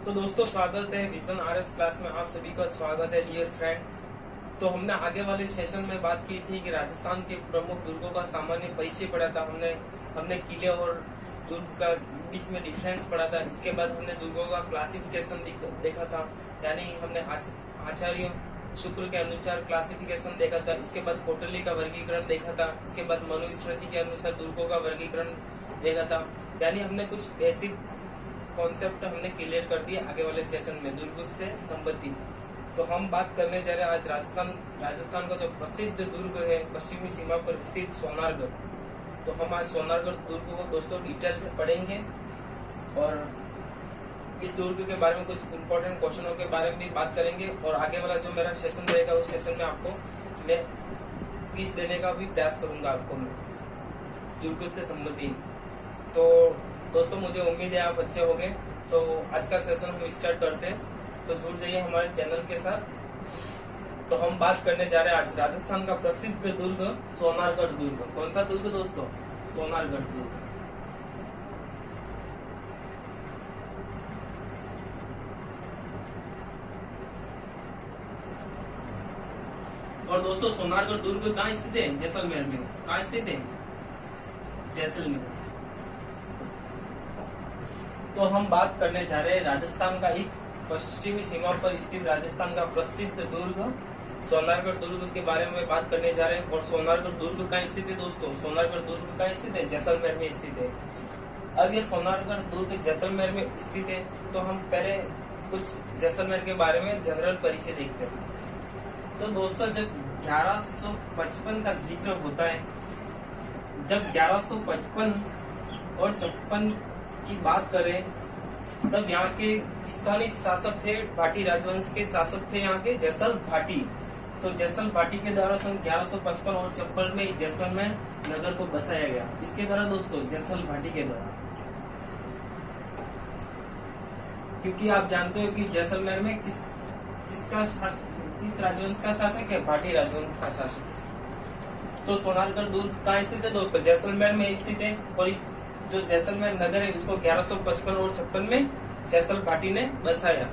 तो दोस्तों स्वागत है विजन आरएस क्लास में। आप सभी का स्वागत है डियर फ्रेंड। तो हमने आगे वाले सेशन में बात की थी कि राजस्थान के प्रमुख दुर्गों का सामान्य परिचय पढ़ा था। हमने किले और दुर्ग का बीच में डिफरेंस पढ़ा था। इसके बाद हमने दुर्गों का क्लासिफिकेशन देखा था, यानी हमने आचार्य शुक्र के अनुसार क्लासिफिकेशन देखा था। इसके बाद कोटली का वर्गीकरण देखा था। इसके बाद मनुस्मृति के अनुसार दुर्गों का वर्गीकरण देखा था। यानी हमने कुछ बेसिक कॉन्सेप्ट हमने क्लियर कर दिए आगे वाले सेशन में दुर्ग से संबंधित। तो हम बात करने जा रहे हैं आज राजस्थान का जो प्रसिद्ध दुर्ग है पश्चिमी सीमा पर स्थित सोनारगढ़। तो हम आज सोनारगढ़ दुर्ग को दोस्तों डिटेल से पढ़ेंगे और इस दुर्ग के बारे में कुछ इम्पोर्टेंट क्वेश्चनों के बारे में भी बात करेंगे। और आगे वाला जो मेरा सेशन रहेगा उस सेशन में आपको मैं क्विज देने का भी प्रयास करूंगा आपको मैं दुर्ग से संबंधित। तो दोस्तों मुझे उम्मीद है आप अच्छे होंगे। तो आज का सेशन हम स्टार्ट करते हैं, तो जुड़ जाइए हमारे चैनल के साथ। तो हम बात करने जा रहे हैं आज राजस्थान का प्रसिद्ध दुर्ग सोनारगढ़ दुर्ग। कौन सा दुर्ग दोस्तों? सोनारगढ़ दुर्ग। और दोस्तों सोनारगढ़ दुर्ग कहाँ स्थित है? जैसलमेर में। कहाँ स्थित है? जैसलमेर। तो हम बात करने जा रहे हैं राजस्थान का एक पश्चिमी सीमा पर स्थित राजस्थान का प्रसिद्ध दुर्ग सोनारगढ़ दुर्ग के बारे में बात करने जा रहे हैं। और सोनारगढ़ दुर्ग कहाँ स्थित है दोस्तों? सोनारगढ़ दुर्ग कहाँ स्थित है? जैसलमेर में स्थित है। अब ये सोनारगढ़ दुर्ग जैसलमेर में स्थित है, तो हम पहले कुछ जैसलमेर के बारे में जनरल परिचय देखते हैं। तो दोस्तों जब 1155 का जिक्र होता है, जब 1155 और 56 की बात करें, तब यहाँ के स्थानीय शासक थे भाटी राजवंश के शासक थे यहाँ के जैसल भाटी। तो जैसल भाटी के द्वारा सन 1155 और 56 में जैसलमेर नगर को बसाया गया। इसके द्वारा दोस्तों जैसल भाटी के द्वारा, क्योंकि आप जानते हो कि जैसलमेर में किस राजवंश का शासक है? भाटी राजवंश का शासक। तो सोनारगढ़ दुर्ग कहाँ स्थित है दोस्तों? जैसलमेर में स्थित है। और इस जो जैसलमेर नगर है इसको 1155 और 56 में जैसल भाटी ने बसाया।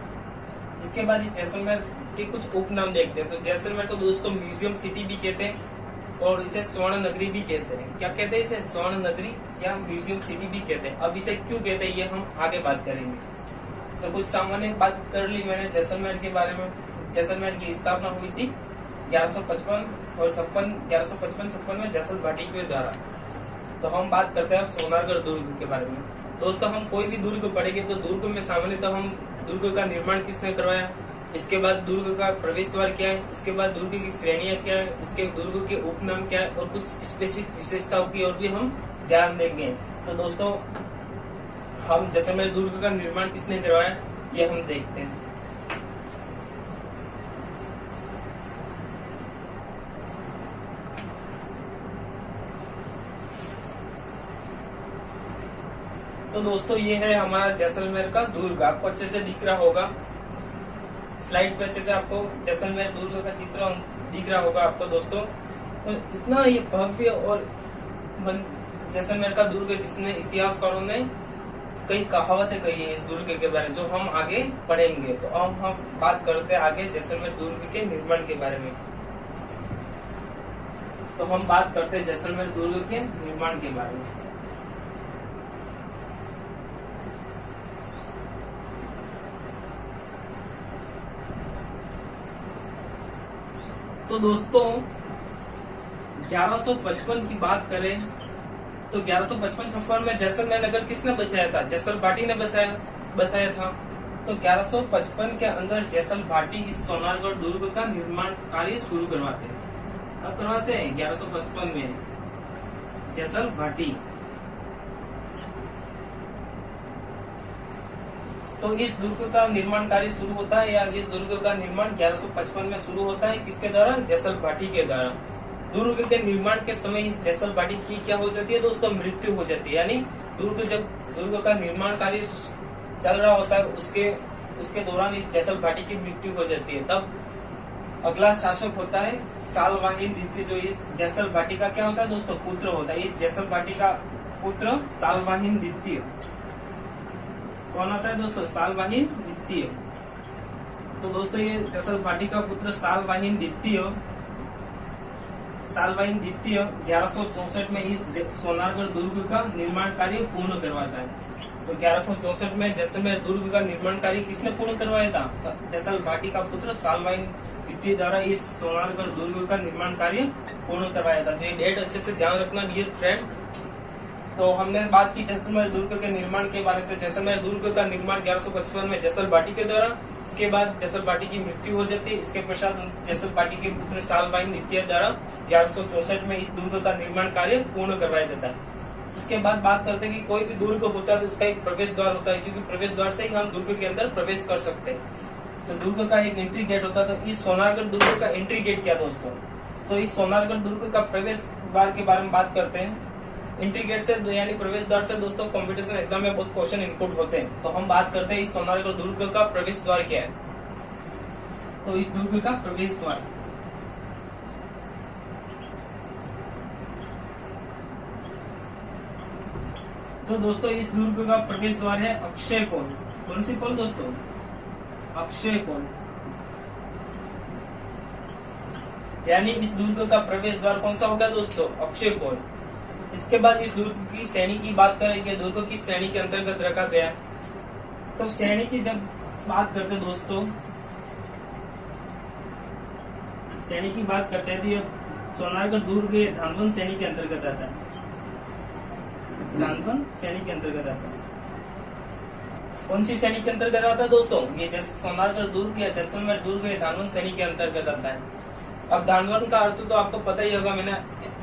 इसके बाद इस जैसलमेर के कुछ उपनाम देखते हैं। तो जैसलमेर को दोस्तों म्यूजियम सिटी भी कहते हैं और इसे स्वर्ण नगरी भी कहते हैं। क्या कहते हैं इसे? स्वर्ण नगरी या म्यूजियम सिटी भी कहते हैं। अब इसे क्यों कहते हैं ये हम आगे बात करेंगे। तो कुछ सामान्य बात कर ली मैंने जैसलमेर के बारे में। जैसलमेर की स्थापना हुई थी 1155 और 56 में जैसल भाटी के द्वारा। तो हम बात करते हैं सोनारगढ़ दुर्ग के बारे में। दोस्तों हम कोई भी दुर्ग पढ़ेंगे तो दुर्ग में सामान्यतः हम दुर्ग का निर्माण किसने करवाया, इसके बाद दुर्ग का प्रवेश द्वार क्या है, इसके बाद दुर्ग की श्रेणियां क्या है, इसके दुर्ग के उपनाम क्या है और कुछ स्पेसिफिक विशेषताओं की और भी हम ध्यान देंगे। तो दोस्तों हम जैसलमेर दुर्ग का निर्माण किसने करवाया ये हम देखते हैं। तो दोस्तों ये है हमारा जैसलमेर का दुर्ग। आपको अच्छे से दिख रहा होगा स्लाइड पे, अच्छे से आपको जैसलमेर दुर्ग का चित्र दिख रहा होगा आपको दोस्तों। तो इतना ये भव्य और जैसलमेर का दुर्ग है जिसने इतिहासकारों ने कई कहावतें कही है इस दुर्ग के बारे में, जो हम आगे पढ़ेंगे। तो हम बात करते हैं आगे जैसलमेर दुर्ग के निर्माण के बारे में। तो हम बात करते हैं जैसलमेर दुर्ग के निर्माण के बारे में। तो दोस्तों 1155 की बात करें तो 1155-56 में जैसलमेर नगर किसने बसाया था? जैसल भाटी ने बसाया था। तो 1155 के अंदर जैसल भाटी इस सोनारगढ़ दुर्ग का निर्माण कार्य शुरू करवाते हैं। अब करवाते हैं 1155 में जैसल भाटी। तो इस दुर्ग का निर्माण कार्य शुरू होता है, या इस दुर्ग का निर्माण 1155 में शुरू होता है। किसके द्वारा? जैसल भाटी के द्वारा। दुर्ग के निर्माण के समय जैसल भाटी की क्या हो जाती है दोस्तों? मृत्यु हो जाती है। यानी जब दुर्ग का निर्माण कार्य चल रहा होता है उसके दौरान इस जैसल भाटी की मृत्यु हो जाती है। तब अगला शासक होता है सालवाहिन द्वितीय, जो इस जैसल भाटी का क्या होता है दोस्तों? पुत्र होता है। इस जैसल भाटी का पुत्र सालवाहिन द्वितीय कौन आता है दोस्तों? सालवाहिन द्वितीय। तो दोस्तों ये जसल भाटी का पुत्र सालवाहिन द्वितीय 1164 में इस सोनारगढ़ दुर्ग का निर्माण कार्य पूर्ण करवाता है। तो 1164 में जैसलमेर दुर्ग का निर्माण कार्य किसने पूर्ण करवाया था? जसल भाटी का पुत्र सालवाहिन द्वितीय द्वारा इस सोनारगढ़ दुर्ग का निर्माण कार्य पूर्ण करवाया था। तो ये डेट अच्छे से ध्यान रखना डियर फ्रेंड। तो हमने बात की जैसलमेर दुर्ग के निर्माण के बारे में। जैसलमेर दुर्ग का निर्माण 1155 में जसल भाटी के द्वारा, इसके बाद जसल भाटी की मृत्यु हो जाती है। इसके पश्चात जसल भाटी के पुत्र सालवाहिन द्वितीय द्वारा 1164 में इस दुर्ग का निर्माण कार्य पूर्ण करवाया जाता है। इसके बाद बात करते हैं कि कोई भी दुर्ग होता है तो उसका एक प्रवेश द्वार होता है, क्योंकि प्रवेश द्वार से ही हम दुर्ग के अंदर प्रवेश कर सकते हैं। तो दुर्ग का एक एंट्री गेट होता है। तो इस सोनारगढ़ दुर्ग का एंट्री गेट क्या दोस्तों? तो इस सोनारगढ़ दुर्ग का प्रवेश द्वार के बारे में बात करते हैं। एंट्री गेट से यानी प्रवेश द्वार से दोस्तों कॉम्पिटिशन एग्जाम में बहुत क्वेश्चन इनपुट होते हैं। तो हम बात करते हैं इस सोनारगढ़ दुर्ग का प्रवेश द्वार क्या है। तो इस दुर्ग का प्रवेश द्वार, तो दोस्तों इस दुर्ग का प्रवेश द्वार है अक्षय पोल। कौन सी पोल दोस्तों? अक्षय पोल। यानी इस दुर्ग का प्रवेश द्वार कौन सा होगा दोस्तों? अक्षय पोल। इसके बाद इस दुर्ग की श्रेणी की बात करें कि दुर्ग की श्रेणी के अंतर्गत रखा गया। तो श्रेणी की जब बात करते दोस्तों, श्रेणी की बात करते हैं तो ये सोनारगढ़ दुर्ग धानवन श्रेणी के अंतर्गत आता है। धानवन श्रेणी के अंतर्गत आता है। कौन सी श्रेणी के अंतर्गत आता है दोस्तों? ये सोनारगढ़ दुर्ग या जैसलमेर दुर्ग धानवन श्रेणी के अंतर्गत आता है। अब धानवन का अर्थ तो आपको पता ही होगा, मैंने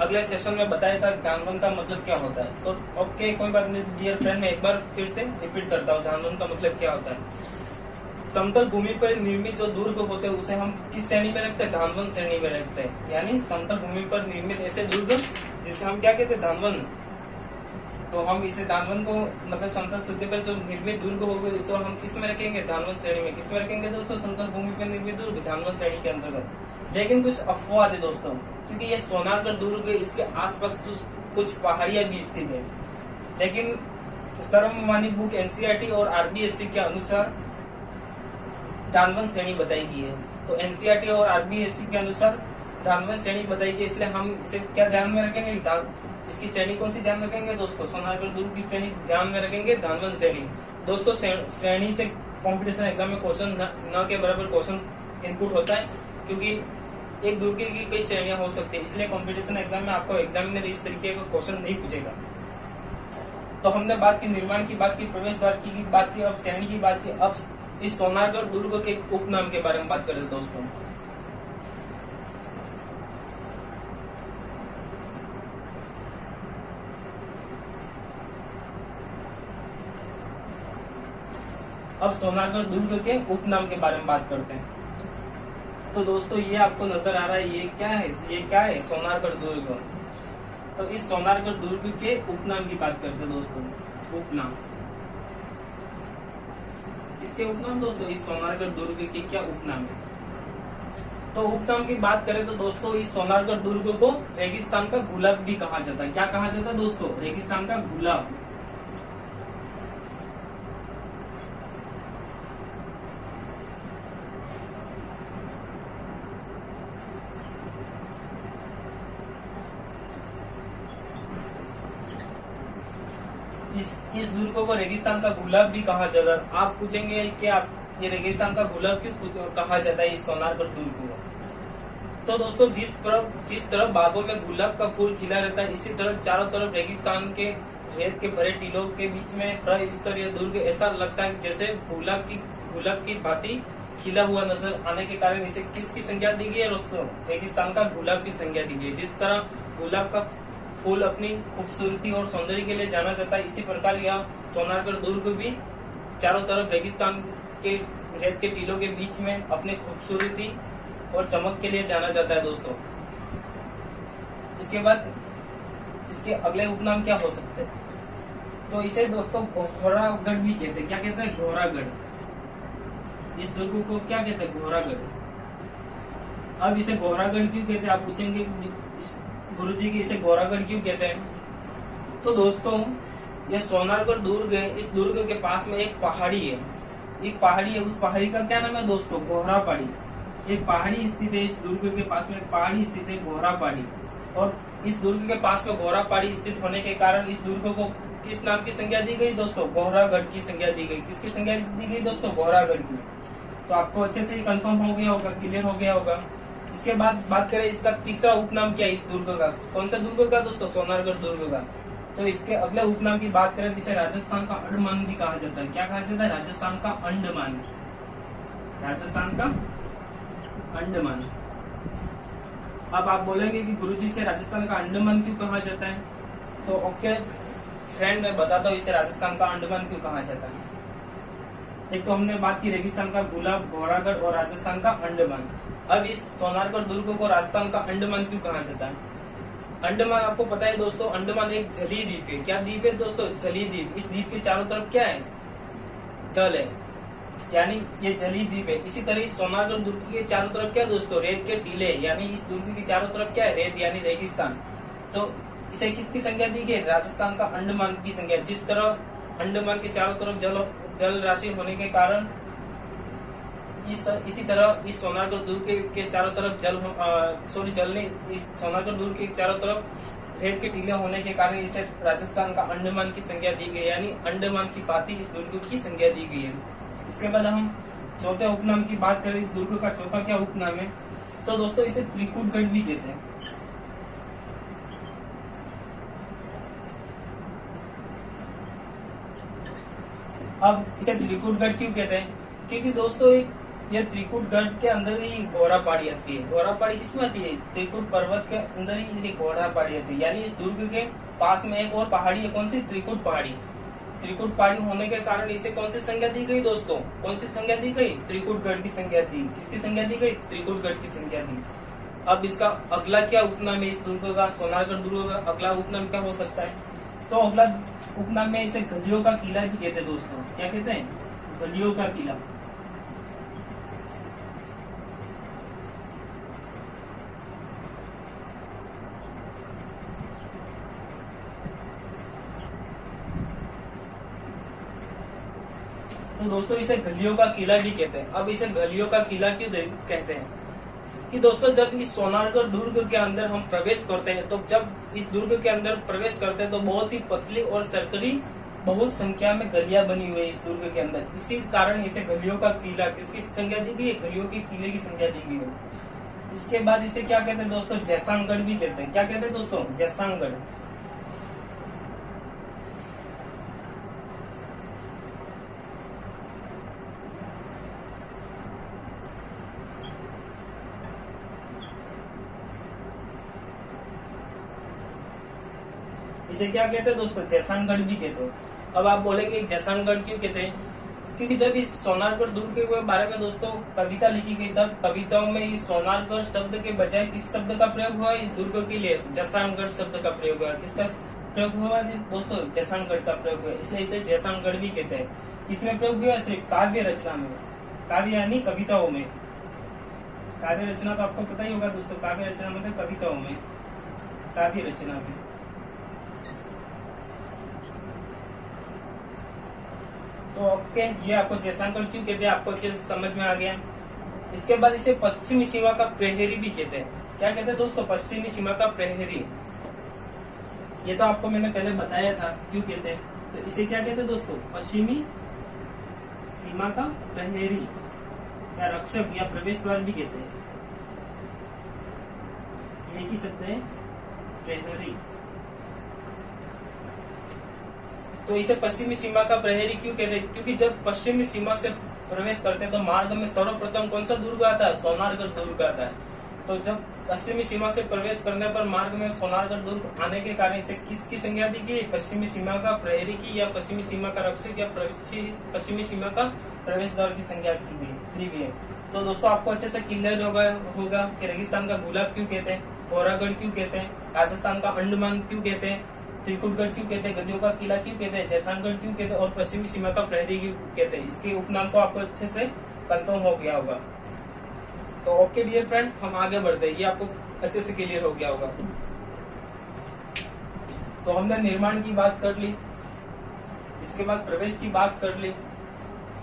अगले सेशन में बताया था धानवन का मतलब क्या होता है। तो ओके कोई बात नहीं डियर फ्रेंड, मैं एक बार फिर से रिपीट करता हूँ धानवन का मतलब क्या होता है। समतल भूमि पर निर्मित जो दुर्ग होते हैं उसे हम किस श्रेणी में रखते हैं? धानवन श्रेणी में रखते हैं। यानी समतल भूमि पर निर्मित ऐसे दुर्ग जिसे हम क्या कहते हैं? धानवन। तो हम इसे धानवन को मतलब समतल सूर्य पर जो निर्मित दुर्ग होगा इसको हम किस में रखेंगे? धानवन श्रेणी में। किस में रखेंगे दोस्तों? समतल भूमि पर निर्मित दुर्ग धानवन श्रेणी के अंतर्गत। लेकिन कुछ अफवाह है दोस्तों, क्योंकि ये सोनारगढ़ दुर्ग इसके आसपास कुछ पहाड़ियां भी स्थित है। लेकिन सर्वमान्य बुक एनसीईआरटी और आरबीएससी के अनुसार धानवन श्रेणी बताई गई है। तो एनसीईआरटी और आरबीएससी के अनुसार धानवन श्रेणी बताई गई, इसलिए हम इसे क्या ध्यान में रखेंगे? इसकी श्रेणी कौन सी ध्यान में रखेंगे दोस्तों? सोनारगढ़ दुर्ग की श्रेणी ध्यान में रखेंगे, धानवन श्रेणी। दोस्तों श्रेणी से कॉम्पिटिशन एग्जाम में क्वेश्चन न के बराबर क्वेश्चन इनपुट होता है, क्योंकि एक दुर्ग की कई श्रेणियां हो सकती है। इसलिए कंपटीशन एग्जाम में आपको एग्जामिनर इस तरीके का क्वेश्चन नहीं पूछेगा। तो हमने बात की निर्माण की, बात की प्रवेश द्वार की बात की, अब श्रेणी की बात की। अब इस सोनारगढ़ दुर्ग के उपनाम के बारे में बात करें दोस्तों। अब सोनारगढ़ दुर्ग के उपनाम के बारे में बात करते हैं। तो दोस्तों ये आपको नजर आ रहा है, ये क्या है? ये क्या है? सोनारगढ़ दुर्ग। तो इस सोनारगढ़ दुर्ग के उपनाम की बात करते हैं दोस्तों। उपनाम, इसके उपनाम दोस्तों, इस सोनारगढ़ दुर्ग के क्या उपनाम है? तो उपनाम की बात करें तो दोस्तों इस सोनारगढ़ दुर्ग को रेगिस्तान का गुलाब भी कहा जाता है। क्या कहा जाता है दोस्तों? रेगिस्तान का गुलाब। इस दुर्ग को रेगिस्तान का गुलाब भी कहा जाता है। आप पूछेंगे कि आप ये रेगिस्तान का गुलाब क्यों कहा जाता है इस सोनारगढ़ दुर्ग को? तो दोस्तों जिस तरफ बागों में गुलाब का फूल खिला रहता है, इसी तरह चारों तरफ रेगिस्तान के रेत के भरे टीलों के बीच में प्रस्तरीय दुर्ग ऐसा लगता है जैसे गुलाब की भांति खिला हुआ नजर आने के कारण इसे किसकी संज्ञा दी गई है दोस्तों? रेगिस्तान का गुलाब की संज्ञा दी गई है। जिस तरह गुलाब का फूल अपनी खूबसूरती और सौंदर्य के लिए जाना जाता है, इसी प्रकार यह सोनारगढ़ दुर्ग भी चारों तरफ रेगिस्तान के रेत के टीलों के बीच में अपनी खूबसूरती और चमक के लिए जाना जाता है दोस्तों। इसके बाद इसके अगले उपनाम क्या हो सकते हैं? तो इसे दोस्तों घोरागढ़ भी कहते हैं। क्या कहते हैं? घोरागढ़। इस दुर्ग को क्या कहते हैं? घोरागढ़। अब इसे घोरागढ़ क्यों कहते हैं? आप पूछेंगे गुरुजी की इसे घोरागढ़ क्यों कहते हैं? तो दोस्तों यह सोनारगढ़ दुर्ग है। इस दुर्ग के पास में एक पहाड़ी है। एक पहाड़ी है, उस पहाड़ी का क्या नाम है दोस्तों? गोहरा पहाड़ी। एक पहाड़ी स्थित है इस दुर्ग के पास में, एक पहाड़ी स्थित है गोहरा पहाड़ी। और इस दुर्ग के पास में गोहरा पहाड़ी स्थित होने के कारण इस दुर्ग को किस नाम की संज्ञा दी गई दोस्तों? गोहरागढ़ की संज्ञा दी गई। किसकी संज्ञा दी गई दोस्तों? गोहरागढ़ की। तो आपको अच्छे से कंफर्म हो गया होगा, क्लियर हो गया होगा। इसके बाद बात करें इसका तीसरा उपनाम क्या है इस दुर्ग का? कौन सा दुर्ग का दोस्तों? सोनारगढ़ दुर्ग का। तो इसके अगले उपनाम की बात करें, जिसे राजस्थान का अंडमान भी कहा जाता है। क्या कहा जाता है? राजस्थान का अंडमान। राजस्थान का अंडमान। अब आप बोलेंगे कि गुरुजी से राजस्थान का अंडमान क्यों कहा जाता है? तो ओके फ्रेंड, मैं बताता हूँ इसे राजस्थान का अंडमान क्यों कहा जाता है। एक तो हमने बात की रेगिस्तान का गुलाब, गोहरागढ़ और राजस्थान का अंडमान। अब इस सोनारगढ़ दुर्ग को राजस्थान का अंडमान क्यों कहा जाता है? अंडमान आपको पता है दोस्तों, अंडमान एक जलीय द्वीप है। क्या द्वीप है दोस्तों? जलीय द्वीप। इस द्वीप के चारों तरफ क्या है? जल है, यानी ये जलीय द्वीप है। इसी तरह इस सोनारगढ़ दुर्ग के चारों तरफ क्या दोस्तों? रेत के टीले, यानी इस दुर्ग के चारों तरफ क्या है? रेत यानी रेगिस्तान। तो इसे किसकी संज्ञा दी गई? राजस्थान का अंडमान की संज्ञा। जिस तरह अंडमान के चारों तरफ जल राशि होने के कारण इसी तरह इस सोनारगढ़ दुर्ग के चारों तरफ इस सोनारगढ़ दुर्ग के चारों तरफ रेत के टीले होने के कारण इसे राजस्थान का अंडमान की संज्ञा दी गई, यानी अंडमान की भांति इस दुर्ग की संज्ञा दी गई है। इसके बाद हम चौथे उपनाम की बात करें, इस दुर्ग का चौथा क्या उपनाम है? तो दोस्तों इसे त्रिकुटगढ़ भी कहते हैं। अब इसे त्रिकुटगढ़ क्यों कहते हैं? क्योंकि दोस्तों ये त्रिकुटगढ़ के अंदर ही गोहरा पहाड़ी आती है। गोहरा पहाड़ी किसमें आती है? त्रिकुट पर्वत के अंदर ही ये गोहरा पहाड़ी आती है। यानी इस दुर्ग के पास में एक और पहाड़ी है। कौन सी? त्रिकुट पहाड़ी। त्रिकुट पहाड़ी होने के कारण इसे कौन सी संज्ञा दी गई दोस्तों? कौन सी संज्ञा दी गई? त्रिकुटगढ़ की संज्ञा दी। किसकी संज्ञा दी गई? त्रिकुटगढ़ की संज्ञा दी। अब इसका अगला क्या उपनाम है इस दुर्ग का? सोनारगढ़ दुर्ग का अगला उपनाम क्या हो सकता है? तो अगला उपनाम में इसे गलियों का किला भी कहते हैं दोस्तों। क्या कहते हैं? गलियों का किला। तो दोस्तों इसे गलियों का किला भी कहते हैं। अब इसे गलियों का किला क्यों कहते हैं? कि दोस्तों जब इस सोनारगढ़ दुर्ग के अंदर हम प्रवेश करते हैं, तो जब इस दुर्ग के अंदर प्रवेश करते हैं तो बहुत ही पतली और सरकरी बहुत संख्या में गलियां बनी हुई है इस दुर्ग के अंदर। इसी कारण इसे गलियों का किला किसकी संज्ञा दी गई है? गलियों के किले की संज्ञा दी गई है। इसके बाद इसे क्या कहते हैं दोस्तों? जैसांगढ़ भी कहते हैं। क्या कहते हैं दोस्तों? जैसांगढ़। इसे क्या कहते हैं दोस्तों? जैसांगढ़ भी कहते हैं। अब आप बोलेंगे जैसांगढ़ क्यों कहते हैं? क्योंकि जब इस सोनारगढ़ दुर्ग के बारे में दोस्तों कविता लिखी गई, तब कविताओं में इस सोनारगढ़ शब्द के बजाय किस शब्द का प्रयोग हुआ? इस दुर्ग के लिए जैसांगढ़ शब्द का प्रयोग हुआ। किसका प्रयोग हुआ दोस्तों? जैसांगढ़ का प्रयोग हुआ, इसलिए इसे जैसांगढ़ भी कहते हैं। किसमें प्रयोग हुआ? सिर्फ काव्य रचना में। काव्य यानी कविताओं में। काव्य रचना तो आपको पता ही होगा दोस्तों। काव्य रचना मतलब कविताओं में, काव्य रचना में। तो ओके, ये आपको जैसांगढ़ क्यों कहते हैं आपको अच्छे से समझ में आ गया। इसके बाद इसे पश्चिमी सीमा का प्रहरी भी कहते हैं। क्या कहते हैं दोस्तों? पश्चिमी सीमा का प्रहरी। ये तो आपको मैंने पहले बताया था क्यों कहते हैं। तो इसे क्या कहते हैं दोस्तों? पश्चिमी सीमा का प्रहरी या रक्षक या प्रवेश द्वार भी कहते हैं। एक ही शब्द है, प्रहरी। तो इसे पश्चिमी सीमा का प्रहरी क्यों कहते हैं? क्योंकि जब पश्चिमी सीमा से प्रवेश करते हैं तो मार्ग में सर्वप्रथम कौन सा दुर्ग आता है? सोनारगढ़ दुर्ग आता है। तो जब पश्चिमी सीमा से प्रवेश करने पर मार्ग में सोनारगढ़ दुर्ग आने के कारण इसे किसकी संज्ञा दी गई? पश्चिमी सीमा का प्रहरी की, या पश्चिमी सीमा का रक्षक, या पश्चिमी सीमा का प्रवेश द्वार की संज्ञा दी गई है। तो दोस्तों आपको अच्छे से क्लियर होगा कि रेगिस्तान का गुलाब क्यों कहते हैं, गोहरागढ़ क्यों कहते हैं, राजस्थान का अंडमान क्यों कहते हैं, त्रिकुटगढ़ क्यों कहते हैं, गलियों का किला क्यों कहते हैं, जैसांगढ़ क्यों कहते हैं और पश्चिमी सीमा का प्रहरी क्यों कहते हैं। इसके उपनाम को आपको अच्छे से कंफर्म हो गया होगा। तो ओके डियर फ्रेंड, हम आगे बढ़ते हैं। ये आपको अच्छे से क्लियर हो गया होगा। तो हमने निर्माण की बात कर ली, इसके बाद प्रवेश की बात कर ली,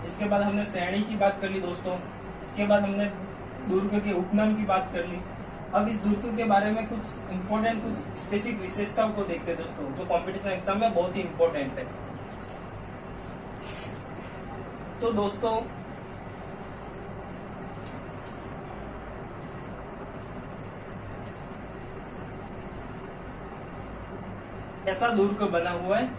इसके बाद हमने श्रेणी की बात कर ली दोस्तों। इसके बाद हमने दुर्ग के उपनाम की बात कर ली। अब इस दुर्ग के बारे में कुछ इम्पोर्टेंट, कुछ स्पेसिफिक विशेषताओं को देखते हैं दोस्तों, जो कॉम्पिटिशन एग्जाम में बहुत ही इम्पोर्टेंट है। तो दोस्तों ऐसा दुर्ग बना हुआ है,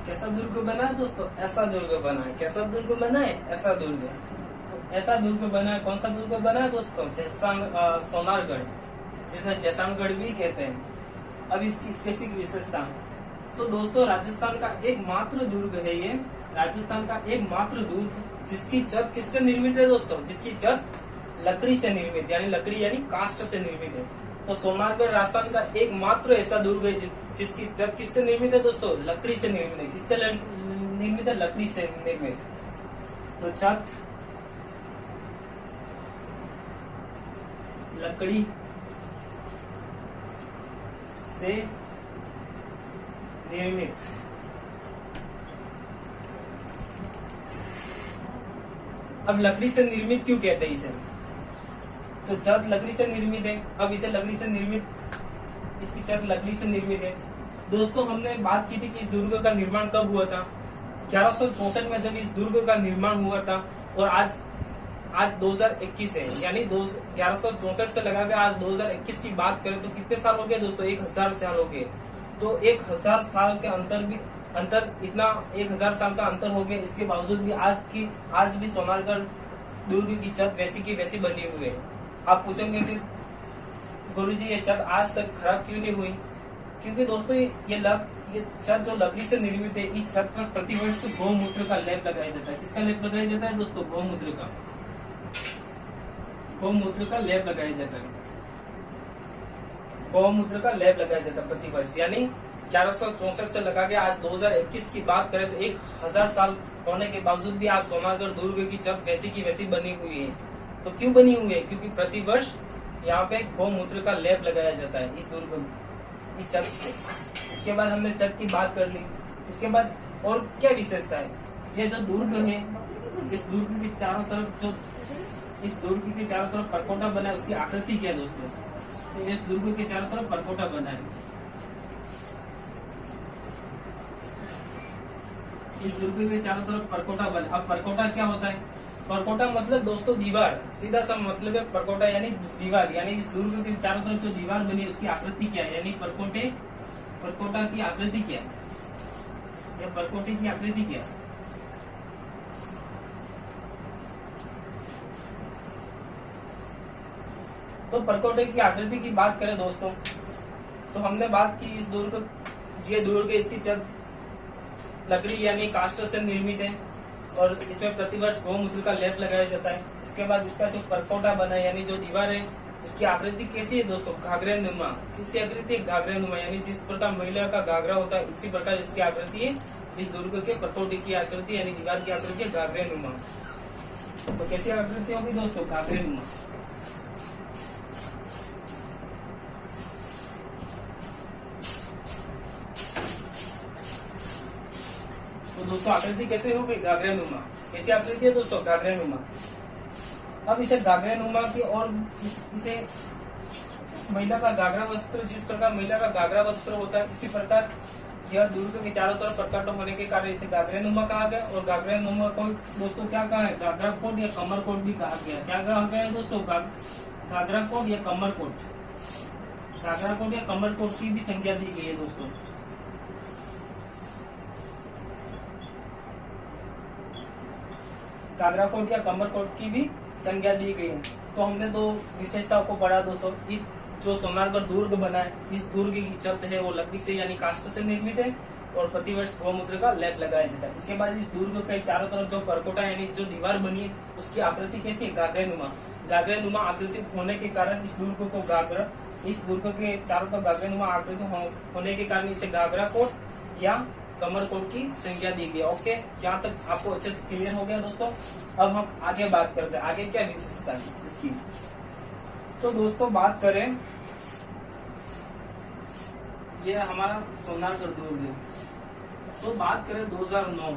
कैसा दुर्ग बना है दोस्तों? ऐसा दुर्ग बना है। कैसा दुर्ग बना है? ऐसा दुर्ग। तो ऐसा दुर्ग बना है। कौन सा दुर्ग बना है दोस्तों? सोनारगढ़, जिसे जैसानगढ़ भी कहते हैं। अब इसकी स्पेसिफिक विशेषता, तो दोस्तों राजस्थान का एकमात्र दुर्ग है ये, राजस्थान का एकमात्र दुर्ग जिसकी छत किससे निर्मित है दोस्तों? जिसकी छत लकड़ी से निर्मित, यानी लकड़ी यानी काष्ठ से निर्मित है। तो सोनारगढ़ राजस्थान का एकमात्र ऐसा दुर्ग है जिसकी छत किससे निर्मित है दोस्तों? लकड़ी से निर्मित है। किससे निर्मित है? लकड़ी से निर्मित। तो छत लकड़ी से निर्मित। अब लकड़ी से निर्मित क्यों कहते हैं इसे? तो छत लकड़ी से निर्मित है। अब इसे लकड़ी से निर्मित, इसकी छत लकड़ी से निर्मित है। दोस्तों हमने बात की थी कि इस दुर्ग का निर्माण कब हुआ था? 1164 में जब इस दुर्ग का निर्माण हुआ था। और आज 2021 है, यानी 1164 से लगा के आज 2021 की बात करें तो कितने साल हो गए दोस्तों? 1000 साल हो गए। तो 1000 साल के अंतर इतना 1000 साल का अंतर हो गया। इसके बावजूद भी आज भी सोनारगढ़ दुर्ग की छत वैसी की वैसी बनी हुई है। आप पूछेंगे कि गुरुजी ये छत आज तक खराब क्यों नहीं हुई? क्योंकि दोस्तों ये छत जो लकड़ी से निर्मित है, इस छत पर प्रतिवर्ष गौमूत्र का लेप लगाया जाता है। किसका लेप लगाया जाता है दोस्तों? गौमूत्र का लेप लगाया जाता है। गौमूत्र का लेप लगाया जाता है प्रतिवर्ष, यानी 1164 से लगा के आज 2021 की बात करें तो 1000 साल होने के बावजूद भी आज सोनारगढ़ दुर्ग की छत वैसी की वैसी बनी हुई है। तो क्यों बनी हुई है? क्योंकि प्रतिवर्ष यहाँ पे गौमूत्र का लेप लगाया जाता है इस दुर्ग की छत पे। इसके बाद हमने छत की बात कर ली। इसके बाद और क्या विशेषता है? ये जो दुर्ग है, इस दुर्ग के चारों तरफ परकोटा बना है। उसकी आकृति क्या है दोस्तों? तो इस दुर्ग के चारों तरफ परकोटा बना है। इस दुर्ग के चारों तरफ परकोटा बना। अब परकोटा क्या होता है? परकोटा मतलब दोस्तों दीवार, सीधा सा मतलब है परकोटा यानी दीवार। यानी इस दुर्ग के चारों तरफ जो दीवार बनी है उसकी आकृति क्या है? यानी परकोटा की आकृति क्या है? या परकोटे की आकृति क्या है? तो परकोटे की आकृति की बात करें दोस्तों, तो हमने बात की इस दुर्ग इसकी छत लकड़ी यानी काष्ठ से निर्मित है और इसमें प्रतिवर्ष गौमूत्र का लेप लगाया जाता है। इसके बाद इसका जो परकोटा बना है, यानी जो दीवार है, उसकी आकृति कैसी है दोस्तों? घाघरे नुमा। किसकी आकृति? घाघरे नुमा, यानी जिस प्रकार महिला का घाघरा होता है इसी प्रकार इसकी आकृति है। इस दुर्ग के परकोटे की आकृति यानी दीवार की आकृति है घाघरे नुमा। तो कैसी आकृति होगी दोस्तों? घाघरे नुमा। तो दोस्तों आकृति कैसे होगी? घाघरे नुमा। कैसी आकृति है दोस्तों? घाघरे नुमा। अब इसे घाघरे नुमा की और इसे महिला का घाघरा वस्त्र, जिस प्रकार महिला का घाघरा वस्त्र होता है इसी प्रकार यह दुर्ग के चारों तरफ प्रकट होने के कारण इसे घाघरे नुमा कहा गया। और घाघरे नुमा को दोस्तों क्या कहा है? घाघरा कोट या कमर कोट भी कहा गया। क्या कहा गया है दोस्तों? घाघरा कोट या कमर कोट। घाघरा कोट या कमर कोट की भी संख्या दी गई है दोस्तों। घाघरा कोट या कमर कोट की भी संज्ञा दी गई है। तो हमने दो विशेषताओं को पढ़ा दोस्तों। इस जो सोनारगढ़ दुर्ग बना है, इस दुर्ग की छत है वो लकड़ी से यानी काष्ठ से निर्मित है और प्रतिवर्ष गौमूत्र का लेप लगाया जाता है। इसके बाद इस दुर्ग के चारों तरफ जो परकोटा यानी जो दीवार बनी है उसकी आकृति कैसी है? घाघरे नुमा। घाघरे नुमा आकृति होने के कारण इस दुर्ग के चारों तरफ घाघरे नुमा आकृति होने के कारण इसे घाघरा कोट या कमर कोट की संख्या दी गई। ओके, यहाँ तक आपको अच्छे से क्लियर हो गया दोस्तों। अब हम आगे बात करते हैं, आगे क्या विशेषता है इसकी। तो दोस्तों बात करें, ये हमारा सोनारगढ़ दुर्ग है। तो बात करें 2009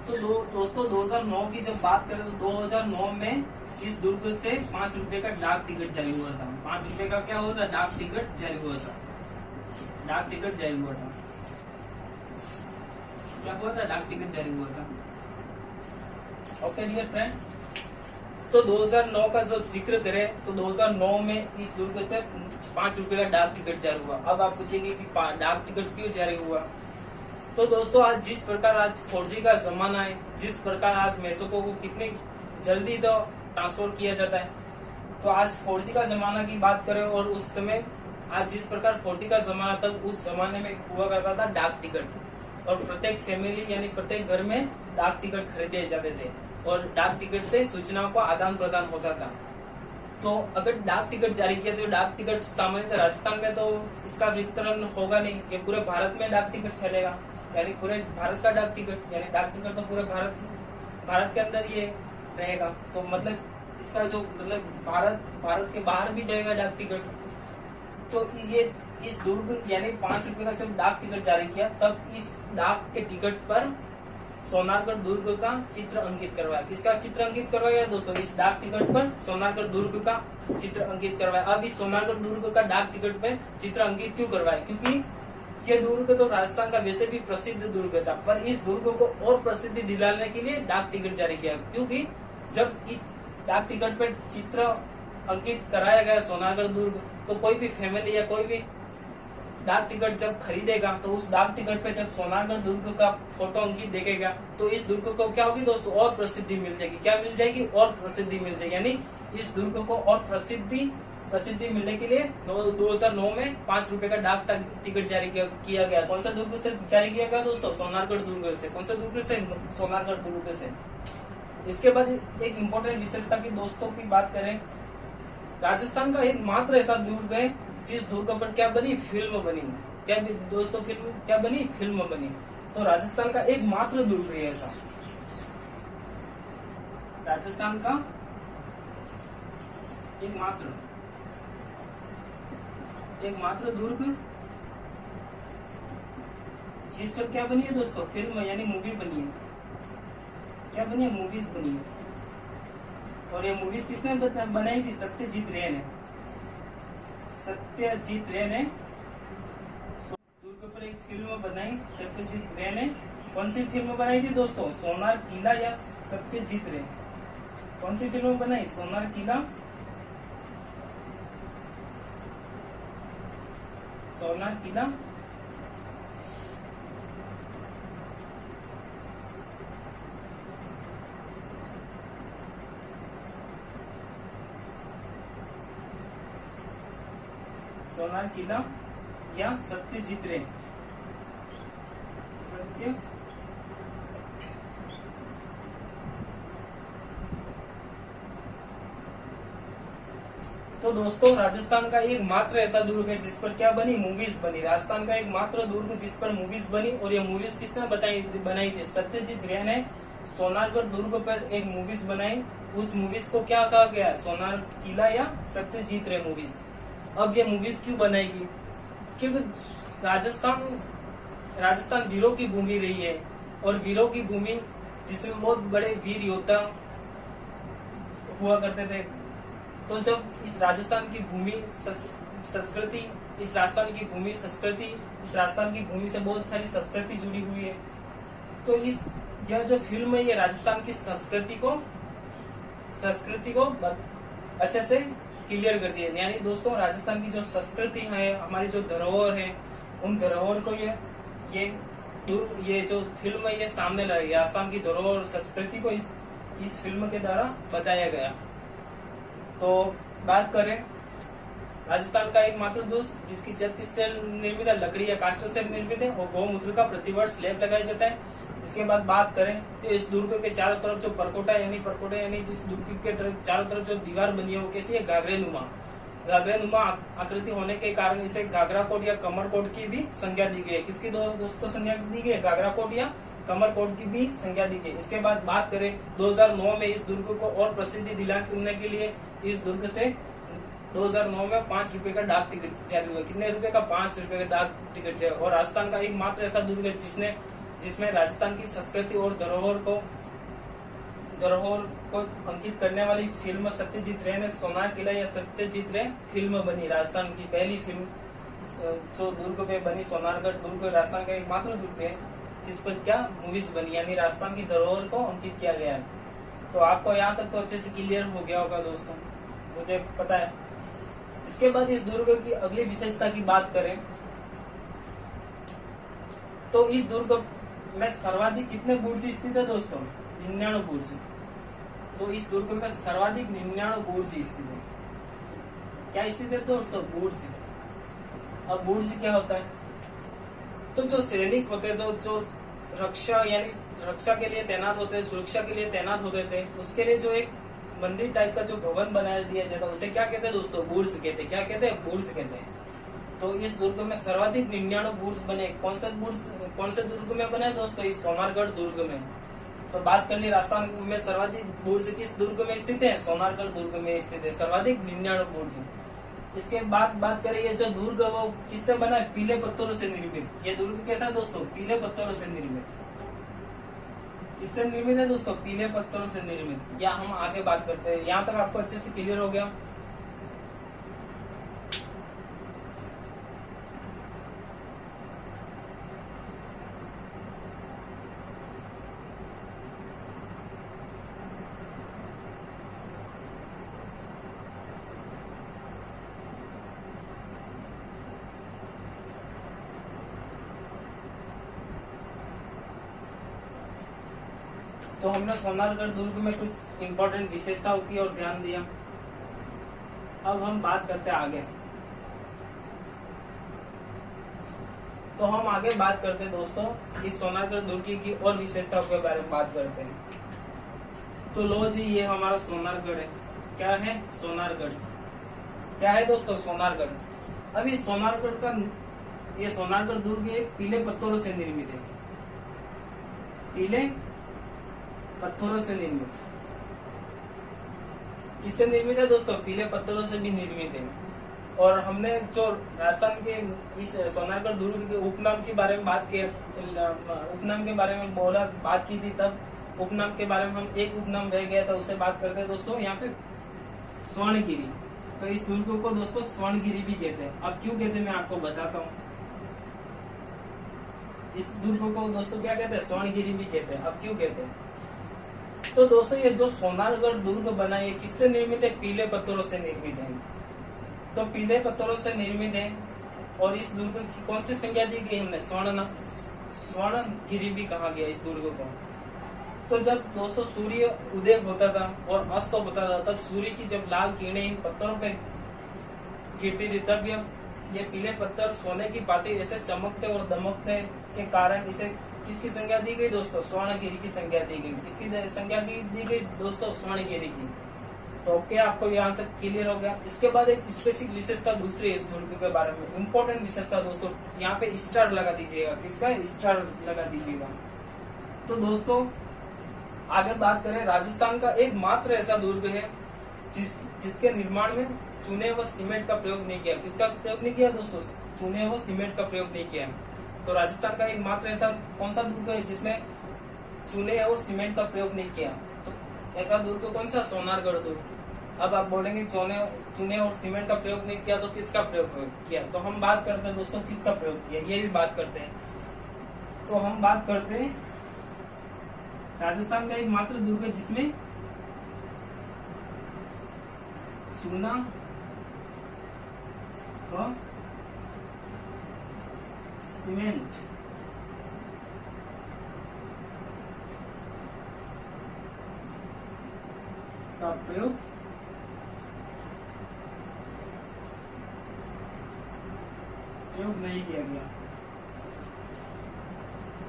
दोस्तों 2009 की जब बात करें तो 2009 में इस दुर्ग से 5 रुपए का डाक टिकट जारी हुआ था। 5 रुपए का क्या हुआ था? डाक टिकट जारी हुआ था। डाक टिकट जारी हुआ था। क्या हुआ था? डाक टिकट जारी हुआ था। ओके डियर फ्रेंड, तो 2009 का जब जिक्र करें तो 2009 में इस दुर्ग से 5 रुपए का डाक टिकट जारी हुआ। अब आप पूछेंगे कि डाक टिकट क्यों जारी हुआ? तो दोस्तों आज जिस प्रकार आज 4G का जमाना है, जिस प्रकार आज मैसेजों को कितनी जल्दी तो ट्रांसफर किया जाता है, तो आज 4G का जमाना की बात करें और उस समय आज जिस प्रकार 4G का जमाना था उस जमाने में हुआ करता था डाक टिकट, और प्रत्येक फैमिली यानी प्रत्येक घर में डाक टिकट खरीदे जाते थे और डाक टिकट से सूचनाओं का आदान प्रदान होता था। तो अगर डाक टिकट जारी किया तो डाक टिकट सामान्यतः राजस्थान में तो इसका विस्तरण होगा नहीं, ये पूरे भारत में डाक टिकट फैलेगा, यानी पूरे भारत का डाक टिकट, यानी डाक टिकट तो पूरे भारत के अंदर ये रहेगा। तो मतलब इसका जो मतलब भारत के बाहर भी जाएगा डाक टिकट। तो ये इस दुर्ग यानी 5 रुपए का जब डाक टिकट जारी किया तब इस डाक के टिकट पर सोनारगढ़ दुर्ग का चित्र अंकित करवाया। किसका चित्र अंकित करवाया दोस्तों? इस डाक टिकट पर सोनारगढ़ दुर्ग का चित्र अंकित करवाया। अब इस सोनारगढ़ दुर्ग का डाक टिकट पे चित्र अंकित क्यों करवाया? क्योंकि ये दुर्ग तो राजस्थान का वैसे भी प्रसिद्ध दुर्ग था, पर इस दुर्ग को और प्रसिद्धि दिलाने के लिए डाक टिकट जारी किया। क्योंकि जब इस डाक टिकट पर चित्र अंकित कराया गया सोनारगढ़ दुर्ग, तो कोई भी फैमिली या कोई भी डाक टिकट जब खरीदेगा तो उस डाक टिकट पे जब सोनारगढ़ दुर्ग का फोटो अंकित देखेगा तो इस दुर्ग को क्या होगी दोस्तों? और प्रसिद्धि मिल जाएगी। क्या मिल जाएगी? और प्रसिद्धि मिल जाएगी। यानी इस दुर्ग को और प्रसिद्धि मिलने के लिए 2009 में 5 रुपए का डाक टिकट जारी किया गया। कौन सा दुर्ग से जारी किया गया दोस्तों? सोनारगढ़ दुर्ग से। कौन सा दुर्ग से? सोनारगढ़ दुर्ग से। इसके बाद एक इम्पोर्टेंट विशेषता की दोस्तों की बात करें, राजस्थान का एक मात्र ऐसा दुर्ग है जिस दुर्ग पर क्या बनी? फिल्म बनी। क्या दोस्तों? फिल्म क्या बनी? फिल्म बनी। तो राजस्थान का एक मात्र दुर्ग है ऐसा, राजस्थान का एक मात्र दुर्ग जिस पर क्या बनी है दोस्तों? फिल्म यानी मूवी बनी है। क्या बनी है? मूवीज बनी है। और ये मूवीज किसने बनाई थी? सत्यजीत रे ने। सत्यजीत रे ने दुर्ग पर एक फिल्म बनाई। सत्यजीत रे ने कौन सी फिल्म बनाई थी दोस्तों? सोनार किला या सत्यजीत रे? कौन सी फिल्म बनाई? सोनार किला, सोनार किला सोनार किला या सत्यजीत रे? सत्य तो दोस्तों राजस्थान का एक मात्र ऐसा दुर्ग है जिस पर क्या बनी? मूवीज बनी। राजस्थान का एक मात्र दुर्ग जिस पर मूवीज बनी, और ये मूवीज किसने बनाई थी? सत्यजीत रे ने सोनारगढ़ दुर्ग पर एक मूवीज बनाई। उस मूवीज को क्या कहा गया? सोनार किला या सत्यजीत रे मूवीज। अब ये मूवीज क्यों बनाएगी? क्योंकि राजस्थान वीरों की भूमि रही है, और वीरों की भूमि जिसमें बहुत बड़े वीर योद्धा हुआ करते थे। तो जब इस राजस्थान की भूमि संस्कृति, इस राजस्थान की भूमि से बहुत सारी संस्कृति जुड़ी हुई है। तो यह जो फिल्म है ये राजस्थान की संस्कृति को अच्छे से क्लियर करती है। यानी दोस्तों राजस्थान की जो संस्कृति है, हमारी जो धरोहर है, उन धरोहर को ये जो फिल्म है ये सामने लाई। राजस्थान की धरोहर और संस्कृति को इस फिल्म के द्वारा बताया गया। तो बात करें राजस्थान का एक मात्र दुर्ग जिसकी 36 से निर्मित लकड़ी या काष्ठ से निर्मित है, और गौमूत्र का प्रतिवर्ष स्लैब लगाया जाता है। इसके बाद बात करें तो इस दुर्ग के चारों तरफ जो परकोटा यानी इस दुर्ग के चारों तरफ जो दीवार बनी है वो कैसी है? घाघरेनुमा आकृति होने के कारण इसे घाघरा कोट या कमर कोट की भी संज्ञा दी गई है। किसकी दोस्तों संज्ञा दी गई है? घाघरा कोट या कमर कोट की भी संज्ञा दी गई। इसके बाद बात करें 2009 में इस दुर्ग को और प्रसिद्धि दिलाने के लिए इस दुर्ग से 2009 में 5 रुपए का डाक टिकट जारी हुआ। कितने रुपए का? 5 रुपए का डाक टिकट जारी। और राजस्थान का एक मात्र ऐसा दुर्ग है जिसने जिसमें राजस्थान की संस्कृति और धरोहर को अंकित करने वाली फिल्म सत्यजीत रे ने सोनार किला या सत्यजीत रे फिल्म बनी। राजस्थान की पहली फिल्म जो दुर्ग पे बनी, सोनारगढ़ दुर्ग राजस्थान का एकमात्र दुर्ग है जिस पर क्या मूवीज बनी, यानी राजस्थान की धरोहर को अंकित किया गया है। तो आपको यहाँ तक तो अच्छे से क्लियर हो गया होगा दोस्तों, मुझे पता है। इसके बाद इस दुर्ग की अगली विशेषता की बात करें तो इस दुर्ग में सर्वाधिक कितने बुर्ज स्थित है दोस्तों? 99 बुर्ज। तो इस दुर्ग में सर्वाधिक 99 बुर्ज स्थित है। क्या स्थित है दोस्तों? बुर्ज। अब बुर्ज क्या होता है? तो जो सैनिक होते थे, जो रक्षा यानी रक्षा के लिए तैनात होते, सुरक्षा के लिए तैनात होते थे, उसके लिए जो एक मंदिर टाइप का जो भवन बनाया दिया जाता है उसे क्या कहते हैं दोस्तों? बुर्ज कहते हैं। क्या कहते हैं? बुर्ज कहते हैं। तो इस दुर्ग में सर्वाधिक 99 बुर्ज बने। कौन से दुर्ग में बने दोस्तों? इस सोनारगढ़ दुर्ग में। तो बात कर ली राजस्थान में सर्वाधिक बुर्ज किस दुर्ग में स्थित है? सोनारगढ़ दुर्ग में स्थित है, सर्वाधिक 99 बुर्ज। इसके बाद बात करें ये जो दुर्ग वो किससे बना है? पीले पत्थरों से निर्मित। ये दुर्ग कैसा है दोस्तों? पीले पत्थरों से निर्मित। किससे निर्मित है दोस्तों? पीले पत्थरों से निर्मित। या हम आगे बात करते हैं। यहाँ तक आपको अच्छे से क्लियर हो गया? तो हमने सोनारगढ़ दुर्ग में कुछ इम्पोर्टेंट विशेषताओं की और ध्यान दिया। अब हम बात करते हैं आगे। तो हम आगे बात करते हैं दोस्तों इस सोनारगढ़ दुर्ग की और विशेषताओं के बारे में बात करते हैं। तो लो जी, ये हमारा सोनारगढ़ है। क्या है? सोनारगढ़। क्या है दोस्तों? सोनारगढ़। अब ये सोनारगढ़ दुर्ग पीले पत्थरों से निर्मित है। पीले पत्थरों से निर्मित। किससे निर्मित है दोस्तों? पीले पत्थरों से भी निर्मित है। और हमने जो राजस्थान के इस सोनारगढ़ दुर्ग के उपनाम के बारे में बात की थी, तब उपनाम के बारे में हम एक उपनाम रह गया था, उससे बात करते हैं दोस्तों यहाँ पे स्वर्णगिरी। तो इस दुर्ग को दोस्तों स्वर्णगिरी भी कहते हैं। अब क्यों कहते हैं मैं आपको बताता हूँ। इस दुर्ग को दोस्तों क्या कहते हैं? स्वर्णगिरी भी कहते हैं। अब क्यों कहते हैं? तो दोस्तों ये जो सोनारगढ़ दुर्ग बना है किससे निर्मित है? पीले पत्थरों से निर्मित है। तो पीले पत्थरों से निर्मित है। और इस दुर्ग की कौन सी संज्ञा दी गई? हमने स्वर्णगिरी भी कहा गया इस दुर्ग को। तो जब दोस्तों सूर्य उदय होता था और अस्त होता था, तब सूर्य की जब लाल किरणें इन पत्थरों पे गिरती थी, तब ये पीले पत्थर सोने की भांति ऐसे चमकते और दमकने के कारण इसे किसकी संज्ञा दी गई दोस्तों? स्वर्णगिरी की संज्ञा दी गई। किसकी संज्ञा दी गई दोस्तों? स्वर्णगिरी की। तो क्या आपको यहाँ तक क्लियर हो गया? इसके बाद एक स्पेसिफिक विशेषता दूसरी है इस दुर्ग के बारे में, इम्पोर्टेंट विशेषता दोस्तों, यहाँ पे स्टार लगा दीजिएगा। किसका? स्टार लगा दीजिएगा। तो दोस्तों आगे बात करें, राजस्थान का एकमात्र ऐसा दुर्ग है जिसके निर्माण में चूने व सीमेंट का प्रयोग नहीं किया। किसका प्रयोग नहीं किया दोस्तों? चूने व सीमेंट का प्रयोग नहीं किया। तो राजस्थान का एकमात्र ऐसा कौन सा दुर्ग है जिसमें चूने और सीमेंट का प्रयोग नहीं किया? तो ऐसा दुर्ग कौन सा? सोनारगढ़ दुर्ग। अब आप बोलेंगे चूने और सीमेंट का प्रयोग नहीं किया, तो किसका प्रयोग किया? तो हम बात करते हैं दोस्तों किसका प्रयोग किया, ये भी बात करते हैं। तो हम बात करते हैं राजस्थान का एकमात्र दुर्ग है जिसमें चूना और सीमेंट का प्रयोग नहीं किया गया।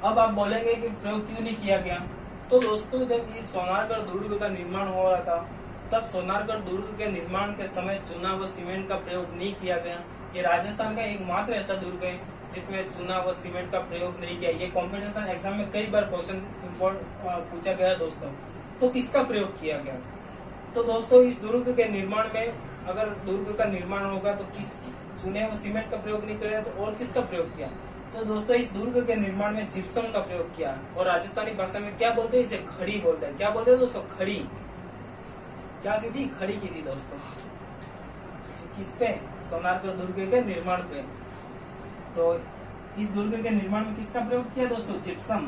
अब आप बोलेंगे कि प्रयोग क्यों नहीं किया गया? तो दोस्तों जब इस सोनारगढ़ दुर्ग का निर्माण हो रहा था, तब सोनारगढ़ दुर्ग के निर्माण के समय चूना व सीमेंट का प्रयोग नहीं किया गया। ये राजस्थान का एकमात्र ऐसा दुर्ग है जिसमें चूना व सीमेंट का प्रयोग नहीं किया। ये कॉम्पिटिशन एग्जाम में कई बार क्वेश्चन पूछा गया दोस्तों। तो किसका प्रयोग किया गया? तो दोस्तों इस दुर्ग के निर्माण में, अगर दुर्ग का निर्माण होगा तो किस चूने व सीमेंट का प्रयोग नहीं किया तो और किसका प्रयोग किया? तो दोस्तों इस दुर्ग के निर्माण में जिप्सम का प्रयोग किया और राजस्थानी भाषा में क्या बोलते हैं, इसे खड़ी बोलते हैं। क्या बोलते हैं दोस्तों, खड़ी। क्या की थी, खड़ी की थी दोस्तों। किस पे, सोनारगढ़ दुर्ग के निर्माण पे। तो इस दुर्ग के निर्माण में किसका प्रयोग किया दोस्तों, जिप्सम।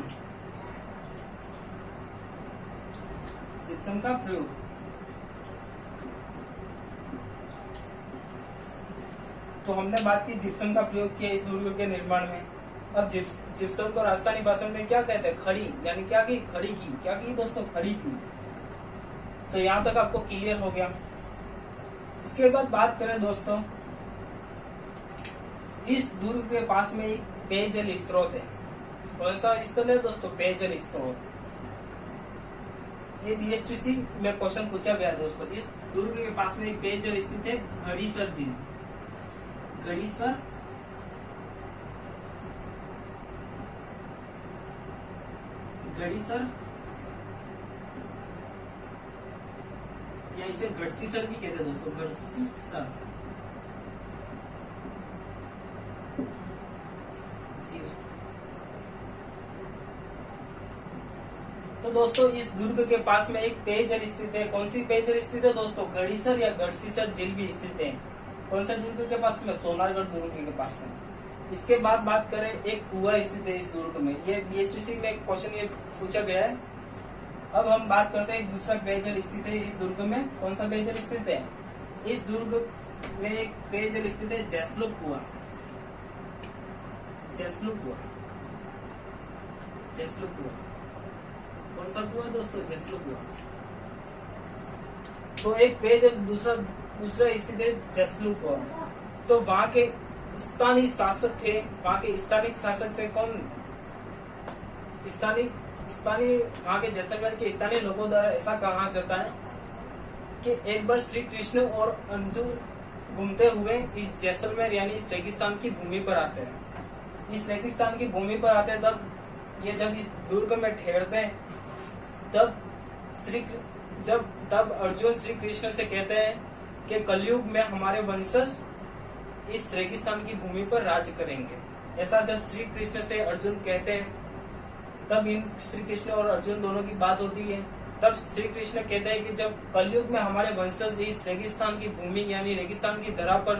जिप्सम का प्रयोग। तो हमने बात की जिप्सम का प्रयोग किया इस दुर्ग के निर्माण में। अब जिप्सम को राजस्थानी भाषा में क्या कहते हैं, खड़ी। यानी क्या की, खड़ी की। क्या की दोस्तों, खड़ी की। तो यहाँ तक आपको क्लियर हो गया। इसके बाद बात करें दोस्तों, इस दुर्ग के पास में एक पेयजल स्त्रोत है। कौन सा स्थल है दोस्तों, पेयजल स्त्रोत। ये बीएसटीसी में क्वेश्चन पूछा गया दोस्तों। इस दुर्ग के पास में एक पेयजल स्थित है, घड़ीसर झील। घड़ीसर घड़ीसर या इसे गढ़सीसर भी कहते हैं दोस्तों, गढ़सीसर जी। तो दोस्तों इस दुर्ग के पास में एक पेयजल स्थित है। कौन सी पेयजल स्थित है दोस्तों, घड़ीसर या गढ़सीसर झील भी स्थित है। कौन सा दुर्ग के पास में, सोनारगढ़ दुर्ग के पास में। इसके बाद बात करें, एक कुआं स्थित है इस दुर्ग में। ये बीएसटीसी में क्वेश्चन ये पूछा गया है। अब हम बात करते हैं एक दूसरा पेयजल स्थित है इस दुर्ग में। कौन सा पेयजल स्थित है, इस दुर्ग में एक पेयजल स्थित है, जैसलूप कुआं। जैसलूप कुआं, जैसलूप कुआं। कौन सा कुआं दोस्तों, जैसलूप कुआं। तो एक पेयजल दूसरा स्थित है, जैसलूप कुआं। तो वहां के स्थानीय शासक थे, वहां के स्थानिक शासक थे कौन, स्थानीय वहां के जैसलमेर के स्थानीय लोगों द्वारा ऐसा कहा जाता है कि एक बार श्री कृष्ण और अर्जुन घूमते हुए इस जैसलमेर यानी इस रेगिस्तान की भूमि पर आते हैं। इस रेगिस्तान की भूमि पर आते हैं, तब ये जब इस दुर्ग में ठहरते हैं, तब अर्जुन श्री कृष्ण से कहते हैं कि कलयुग में हमारे वंशज इस रेगिस्तान की भूमि पर राज करेंगे। ऐसा जब श्री कृष्ण से अर्जुन कहते हैं, तब इन श्री कृष्ण और अर्जुन दोनों की बात होती है। तब श्री कृष्ण कहते हैं कि जब कलयुग में हमारे वंशज इस रेगिस्तान की भूमि यानी रेगिस्तान की धरा पर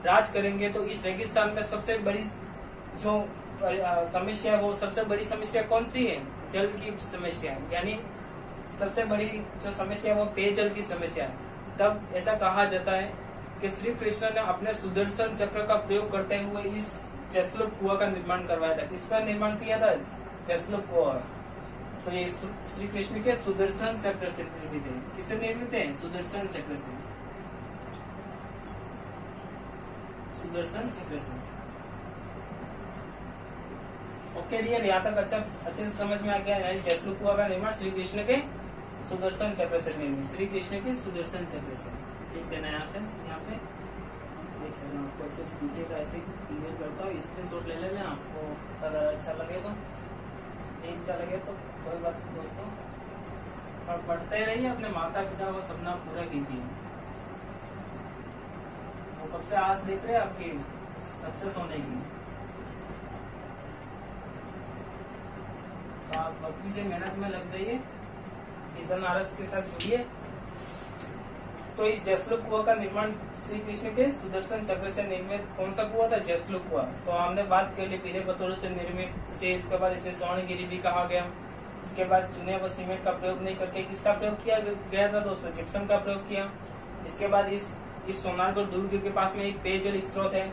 राज करेंगे, तो इस रेगिस्तान में सबसे बड़ी जो समस्या है, वो सबसे बड़ी समस्या कौन सी है, जल की समस्या है। यानी सबसे बड़ी जो समस्या है वो पेयजल की समस्या है। तब ऐसा कहा जाता है कि श्री कृष्ण ने अपने सुदर्शन चक्र का प्रयोग करते हुए इस जैसलूप कुआं का निर्माण करवाया था। किसका निर्माण किया था, जैसलूप कुआं। तो ये श्री कृष्ण के सुदर्शन चक्र से निर्मित है। किससे निर्मित है, सुदर्शन चक्र से। सुदर्शन चक्र से। ओके डियर, यहाँ तक अच्छे से समझ में आ गया। जैसलूप कुआं का निर्माण श्री कृष्ण के सुदर्शन चक्र से निर्मित, श्री कृष्ण के सुदर्शन चक्र से। लिख देना यहाँ पे देख सकते हैं, आपको अच्छे से दिखेगा। ऐसे क्लियर करता हूँ, स्क्रीनशॉट ले लेना। आपको अगर अच्छा लगे तो, नहीं अच्छा लगे तो कोई बात नहीं दोस्तों, और पढ़ते रहिए, अपने माता पिता का सपना पूरा कीजिए। वो कब से आस देख रहे हैं आपकी सक्सेस होने की, तो आप अपनी से मेहनत में लग जाइए, मिशन आरएस के साथ जुड़िए। तो इस जैसलूप कुआं का निर्माण श्री कृष्ण के सुदर्शन चक्र से निर्मित। कौन सा कुआं था, जैसलूप कुआं। तो हमने बात कर ली पीले पत्थरों से निर्मित से, इसके बाद इसे स्वर्णगिरी भी कहा गया। इसके बाद चूने व सीमेंट का प्रयोग नहीं करके किसका प्रयोग किया गया था दोस्तों, जिप्सम का प्रयोग किया। इसके बाद इस सोनारगढ़ दुर्ग के पास में एक पेयजल स्त्रोत है।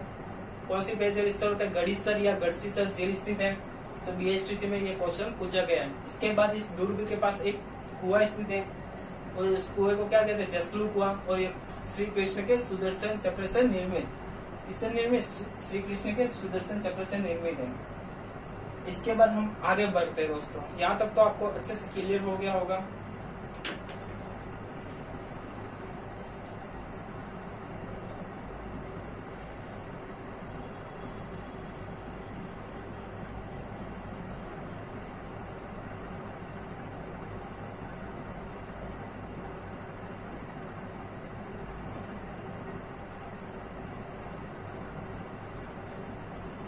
कौन सी पेयजल स्त्रोत है, गढ़ीसर या गढ़सीसर झील स्थित है। तो बीएसटीसी में ये क्वेश्चन पूछा गया है। इसके बाद इस दुर्ग के पास एक कुआं स्थित है और इस कुएं को क्या कहते हैं, जैसलूप कुआं। और ये श्री कृष्ण के सुदर्शन चक्र से निर्मित, इससे निर्मित श्री कृष्ण के सुदर्शन चक्र से निर्मित है। इसके बाद हम आगे बढ़ते हैं दोस्तों। यहाँ तक तो आपको अच्छे से क्लियर हो गया होगा।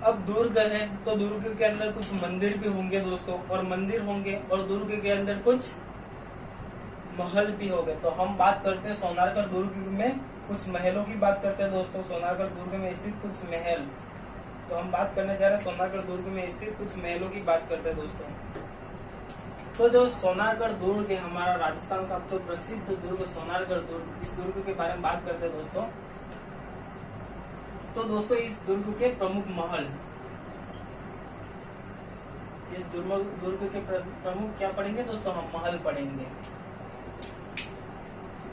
अब दुर्ग है तो दुर्ग के अंदर कुछ मंदिर भी होंगे दोस्तों, और मंदिर होंगे और दुर्ग के अंदर कुछ महल भी होंगे। तो हम बात करते हैं सोनारगढ़ दुर्ग में कुछ महलों की बात करते हैं दोस्तों। सोनारगढ़ दुर्ग में स्थित कुछ महल, तो हम बात करने जा रहे हैं सोनारगढ़ दुर्ग में स्थित कुछ महलों की बात करते हैं दोस्तों। तो जो सोनारगढ़ दुर्ग है हमारा राजस्थान का जो प्रसिद्ध दुर्ग सोनारगढ़ दुर्ग, इस दुर्ग के बारे में बात करते हैं दोस्तों। तो दोस्तों इस दुर्ग के प्रमुख महल, इस दुर्ग के प्रमुख क्या पढ़ेंगे दोस्तों, हम महल पढ़ेंगे।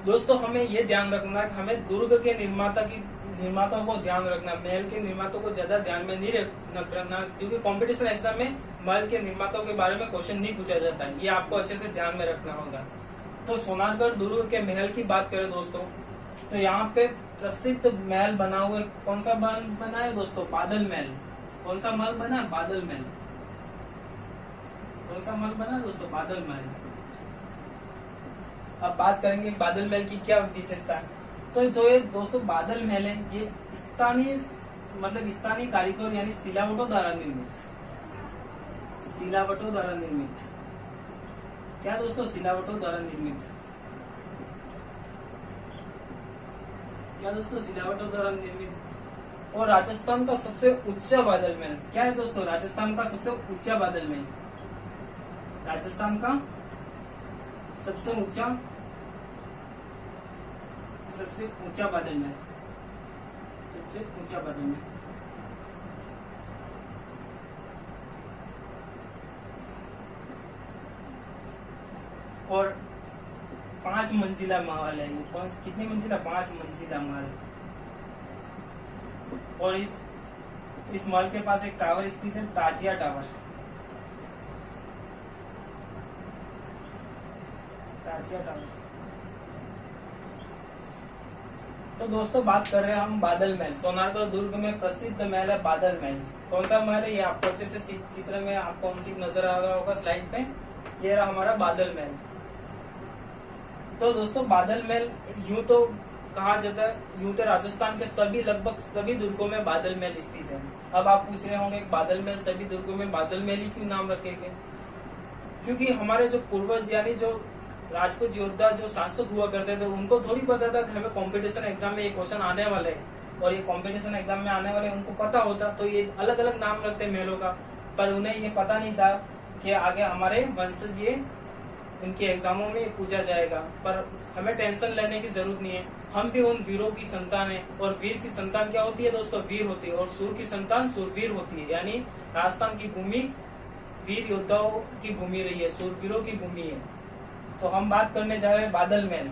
दोस्तों हमें ये ध्यान रखना है कि हमें दुर्ग के निर्माताओं को ध्यान रखना, महल के निर्माताओं को ज्यादा ध्यान में नहीं रखना, क्योंकि कंपटीशन एग्जाम में महल के निर्माताओं के बारे में क्वेश्चन नहीं पूछा जाता है, ये आपको अच्छे से ध्यान में रखना होगा। तो सोनारगढ़ दुर्ग के महल की बात करें दोस्तों, तो यहाँ पे प्रसिद्ध महल बना हुआ है। कौन सा महल बना है दोस्तों, बादल महल। कौन सा महल बना है, बादल महल। कौन सा महल बना है दोस्तों, बादल महल। अब बात करेंगे बादल महल की क्या विशेषता है। तो जो ये दोस्तों बादल महल है, ये स्थानीय कारीगर यानी सिलावटों द्वारा निर्मित, क्या दोस्तों, सिलावटों द्वारा निर्मित, क्या दोस्तों, सिलावटों द्वारा निर्मित। और राजस्थान का सबसे ऊंचा बादल महल क्या है दोस्तों, राजस्थान का सबसे ऊंचा बादल महल, राजस्थान का सबसे ऊंचा बादल महल, सबसे ऊंचा बादल महल। और 5 मंजिला महल है ये। कितनी मंजिला, 5 मंजिला महल। और इस महल के पास एक टावर स्थित है, ताजिया टावर। ताजिया टावर। तो दोस्तों बात कर रहे हैं हम बादल महल। सोनारगढ़ दुर्ग में प्रसिद्ध महल है बादल महल। कौन सा महल है, ये आपको अच्छे से चित्र में आपको अंकित नजर आ रहा होगा स्लाइड पे। ये रहा हमारा बादल महल। तो दोस्तों बादल महल यूं तो कहा जाता है, यूं तो राजस्थान के लगभग सभी दुर्गों में बादल महल स्थित है। अब आप पूछ रहे होंगे बादल महल सभी दुर्गों में बादल महल ही क्यों नाम रखेंगे, क्योंकि हमारे जो पूर्वज यानी जो राजपूत योद्धा जो शासक हुआ करते थे, उनको थोड़ी पता था कि हमें कंपटीशन एग्जाम में ये क्वेश्चन आने वाले हैं और ये कंपटीशन एग्जाम में आने वाले, उनको पता होता तो ये अलग अलग नाम रखते महलों का। पर उन्हें ये पता नहीं था कि आगे हमारे वंशज ये इनके एग्जामों में पूछा जाएगा। पर हमें टेंशन लेने की जरूरत नहीं है, हम भी उन वीरों की संतान है। और वीर की संतान क्या होती है दोस्तों, वीर होती है। और सूर की संतान सूरवीर होती है, यानी राजस्थान की भूमि वीर योद्धाओं की भूमि रही है, सूरवीरों की भूमि है। तो हम बात करने जा रहे हैं बादल महल।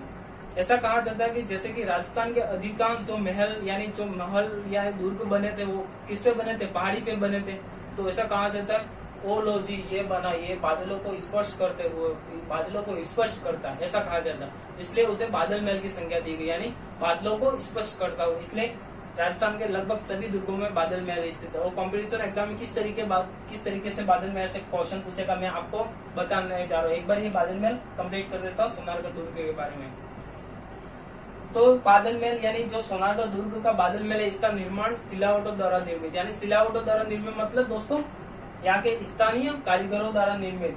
ऐसा कहा जाता है कि जैसे कि राजस्थान के अधिकांश जो महल यानी जो महल या दुर्ग बने थे वो किस पे बने थे, पहाड़ी पे बने थे। तो ऐसा कहा जाता है ओ लो जी ये बना, ये बादलों को स्पर्श करते हुए, बादलों को स्पर्श करता है, ऐसा कहा जाता है। इसलिए उसे बादल महल की संज्ञा दी गई, यानी बादलों को स्पर्श करता हुआ। इसलिए राजस्थान के लगभग सभी दुर्गों में बादल महल स्थित है। और कॉम्पिटिशन एग्जाम में किस तरीके से बादल महल से क्वेश्चन पूछेगा मैं आपको बताने जा रहा हूँ। एक बार ये बादल महल कंप्लीट कर देता हूँ सोनारगढ़ दुर्ग के बारे में। तो बादल महल यानी जो सोनारगढ़ दुर्ग का बादल महल है, इसका निर्माण सिलावटों द्वारा निर्मित, यानी सिलावटों द्वारा निर्मित मतलब दोस्तों यहाँ के स्थानीय कारीगरों द्वारा निर्मित।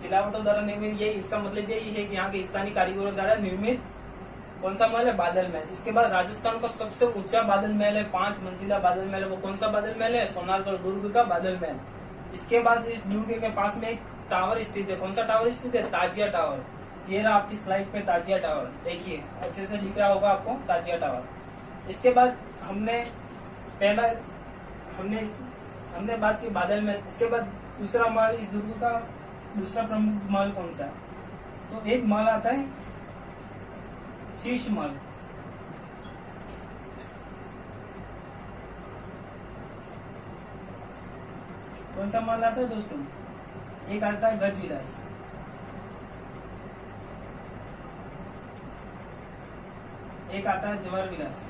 सिलावटों द्वारा निर्मित, ये इसका मतलब यही है कि यहाँ के स्थानीय कारीगरों द्वारा निर्मित कौन सा महल है, बादल महल। इसके बाद राजस्थान का सबसे ऊंचा बादल महल है, 5 मंजिला बादल महल है। वो कौन सा बादल महल है, सोनारगढ़ दुर्ग का बादल महल। इसके बाद इस दुर्ग के पास में एक टावर स्थित है। कौन सा टावर स्थित है, ताजिया टावर। ये रहा आपकी स्लाइड पे ताजिया टावर, देखिए अच्छे से दिख रहा होगा आपको ताजिया टावर। इसके बाद हमने बात की बादल महल। इसके बाद दूसरा महल, इस दुर्ग का दूसरा प्रमुख महल कौन सा है, तो एक महल आता है शीश महल। कौन सा महल आता है दोस्तों, एक आता है गज विलास। एक आता है जवाहर विलास।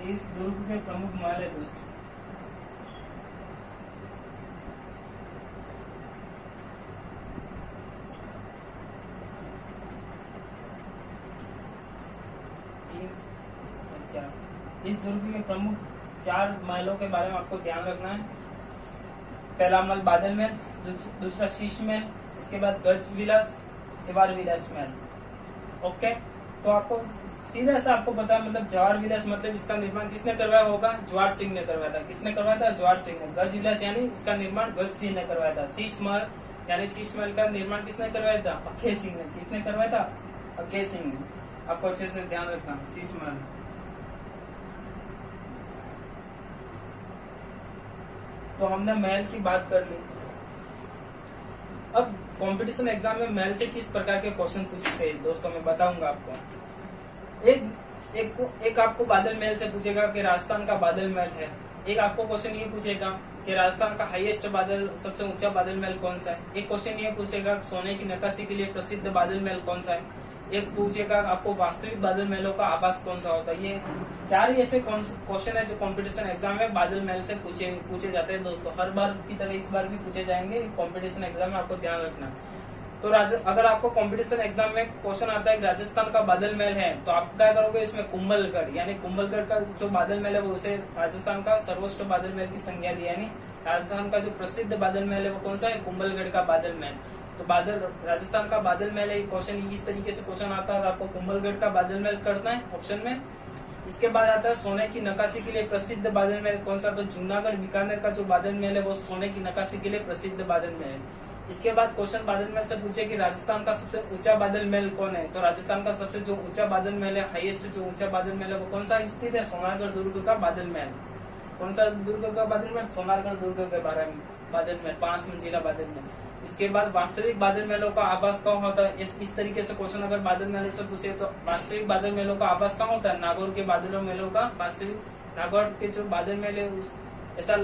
इस दुर्ग के प्रमुख महल है दोस्तों। इस दुर्ग के प्रमुख 4 महलों के बारे में आपको ध्यान रखना है। पहला महल बादल महल, दूसरा शीश महल, इसके बाद गज विलास, जवाहर विलास महल। ओके, तो आपको सीधा सा आपको पता है, मतलब जवाहर विलास मतलब इसका निर्माण किसने करवाया होगा? जवाहर सिंह ने करवाया था। किसने करवाया था? जवाहर सिंह ने। गज विलास यानी इसका निर्माण गज सिंह ने करवाया था। शीश महल यानी शीश महल का निर्माण किसने करवाया था? अखेर सिंह ने। किसने करवाया था? अखेर सिंह ने। आपको अच्छे से ध्यान रखना, शीश महल। तो हमने महल की बात कर ली। अब कंपटीशन एग्जाम में महल से किस प्रकार के क्वेश्चन पूछते हैं दोस्तों, मैं बताऊंगा आपको। एक आपको बादल महल से पूछेगा कि राजस्थान का बादल महल है। एक आपको क्वेश्चन ये पूछेगा कि राजस्थान का हाईएस्ट बादल, सबसे ऊंचा बादल महल कौन सा है। एक क्वेश्चन ये पूछेगा सोने की नक्काशी के लिए प्रसिद्ध बादल महल कौन सा है। एक पूछेगा आपको वास्तविक बादल महलों का आवास कौन सा होता है। ये 4 ऐसे क्वेश्चन है जो कंपटीशन एग्जाम में बादल महल से पूछे जाते हैं दोस्तों। हर बार की तरह इस बार भी पूछे जाएंगे कंपटीशन एग्जाम में, आपको ध्यान रखना। तो अगर आपको कंपटीशन एग्जाम में क्वेश्चन आता है राजस्थान का बादल महल है, तो आप क्या करोगे? इसमें कुंभलगढ़ यानी कुंभलगढ़ का जो बादल महल है वो उसे राजस्थान का सर्वोच्च बादल महल की संज्ञा दी। यानी राजस्थान का जो प्रसिद्ध बादल महल है वो कौन सा है? कुंभलगढ़ का बादल महल। तो राजस्थान का बादल महल है। क्वेश्चन इस तरीके से क्वेश्चन आता है, आपको कुंभलगढ़ का बादल महल करना है ऑप्शन में। इसके बाद आता है सोने की नक्काशी के लिए प्रसिद्ध बादल महल कौन सा? तो जूनागढ़ बीकानेर का जो बादल महल है वो सोने की नक्काशी के लिए प्रसिद्ध बादल महल है। इसके बाद क्वेश्चन बादल महल से पूछे कि राजस्थान का सबसे ऊंचा बादल महल कौन है। तो राजस्थान का सबसे जो ऊंचा बादल महल है, हाईएस्ट जो ऊंचा बादल महल है वो कौन सा स्थित है? सोनारगढ़ दुर्ग का बादल महल। कौन सा दुर्ग का बादल महल? सोनारगढ़ दुर्ग के बारे में बादल महल, 5 मंजिला बादल महल। इसके बाद वास्तविक बादल महलों का आवास कहाँ होता है? इस तरीके से क्वेश्चन अगर बादल महल से पूछे तो वास्तविक बादल महलों का आवास कहाँ होता है? नागौर के बादलों महलों का वास्तविक, नागौर के जो बादल महल है ऐसा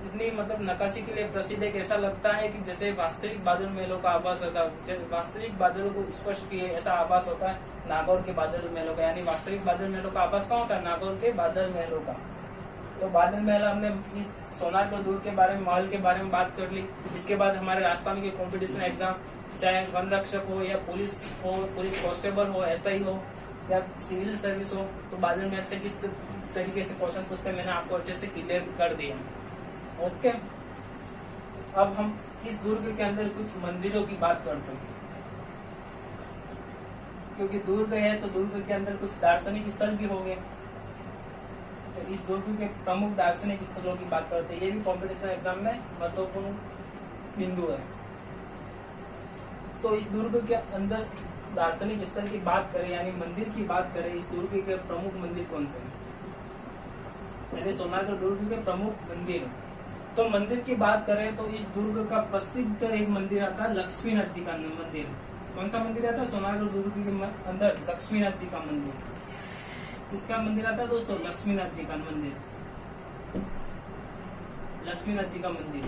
इतनी मतलब नक्काशी के लिए प्रसिद्ध है कि ऐसा लगता है कि जैसे वास्तविक बादल महलों का आवास होता है। वास्तविक बादलों को स्पष्ट किए ऐसा आवास होता है नागौर के बादल महलों का। यानी वास्तविक बादल महलों का आवास कहाँ होता है? नागौर के बादल महलों का। तो बादल महल हमने इस सोनारगढ़ दुर्ग के बारे में, महल के बारे में बात कर ली। इसके बाद हमारे राजस्थान के कंपटीशन एग्जाम, चाहे वन रक्षक हो या पुलिस हो, पुलिस कांस्टेबल हो, एसआई हो या सिविल सर्विस हो, तो बादल महल से किस तरीके से क्वेश्चन पूछते हैं मैंने आपको अच्छे से क्लियर कर दिया। ओके, अब हम इस दुर्ग के अंदर कुछ मंदिरों की बात करते हैं, क्योंकि दुर्ग है तो दुर्ग के अंदर कुछ दार्शनिक स्थल भी हो गए। तो इस दुर्ग के प्रमुख दार्शनिक स्थलों की बात करते हैं। ये भी कॉम्पिटिशन एग्जाम में महत्वपूर्ण बिंदु है। तो इस दुर्ग के अंदर दार्शनिक स्थल की बात करें यानी मंदिर की बात करें, इस दुर्ग के प्रमुख मंदिर कौन से हैं? यानी सोनारगढ़ दुर्ग के प्रमुख मंदिर। तो मंदिर की बात करें तो इस दुर्ग का प्रसिद्ध एक मंदिर आता है लक्ष्मीनाथ जी का मंदिर। कौन सा मंदिर आता है? सोनारगढ़ दुर्ग के अंदर लक्ष्मीनाथ जी का मंदिर। किसका मंदिर आता है दोस्तों? लक्ष्मीनाथ जी का मंदिर। लक्ष्मीनाथ जी का मंदिर।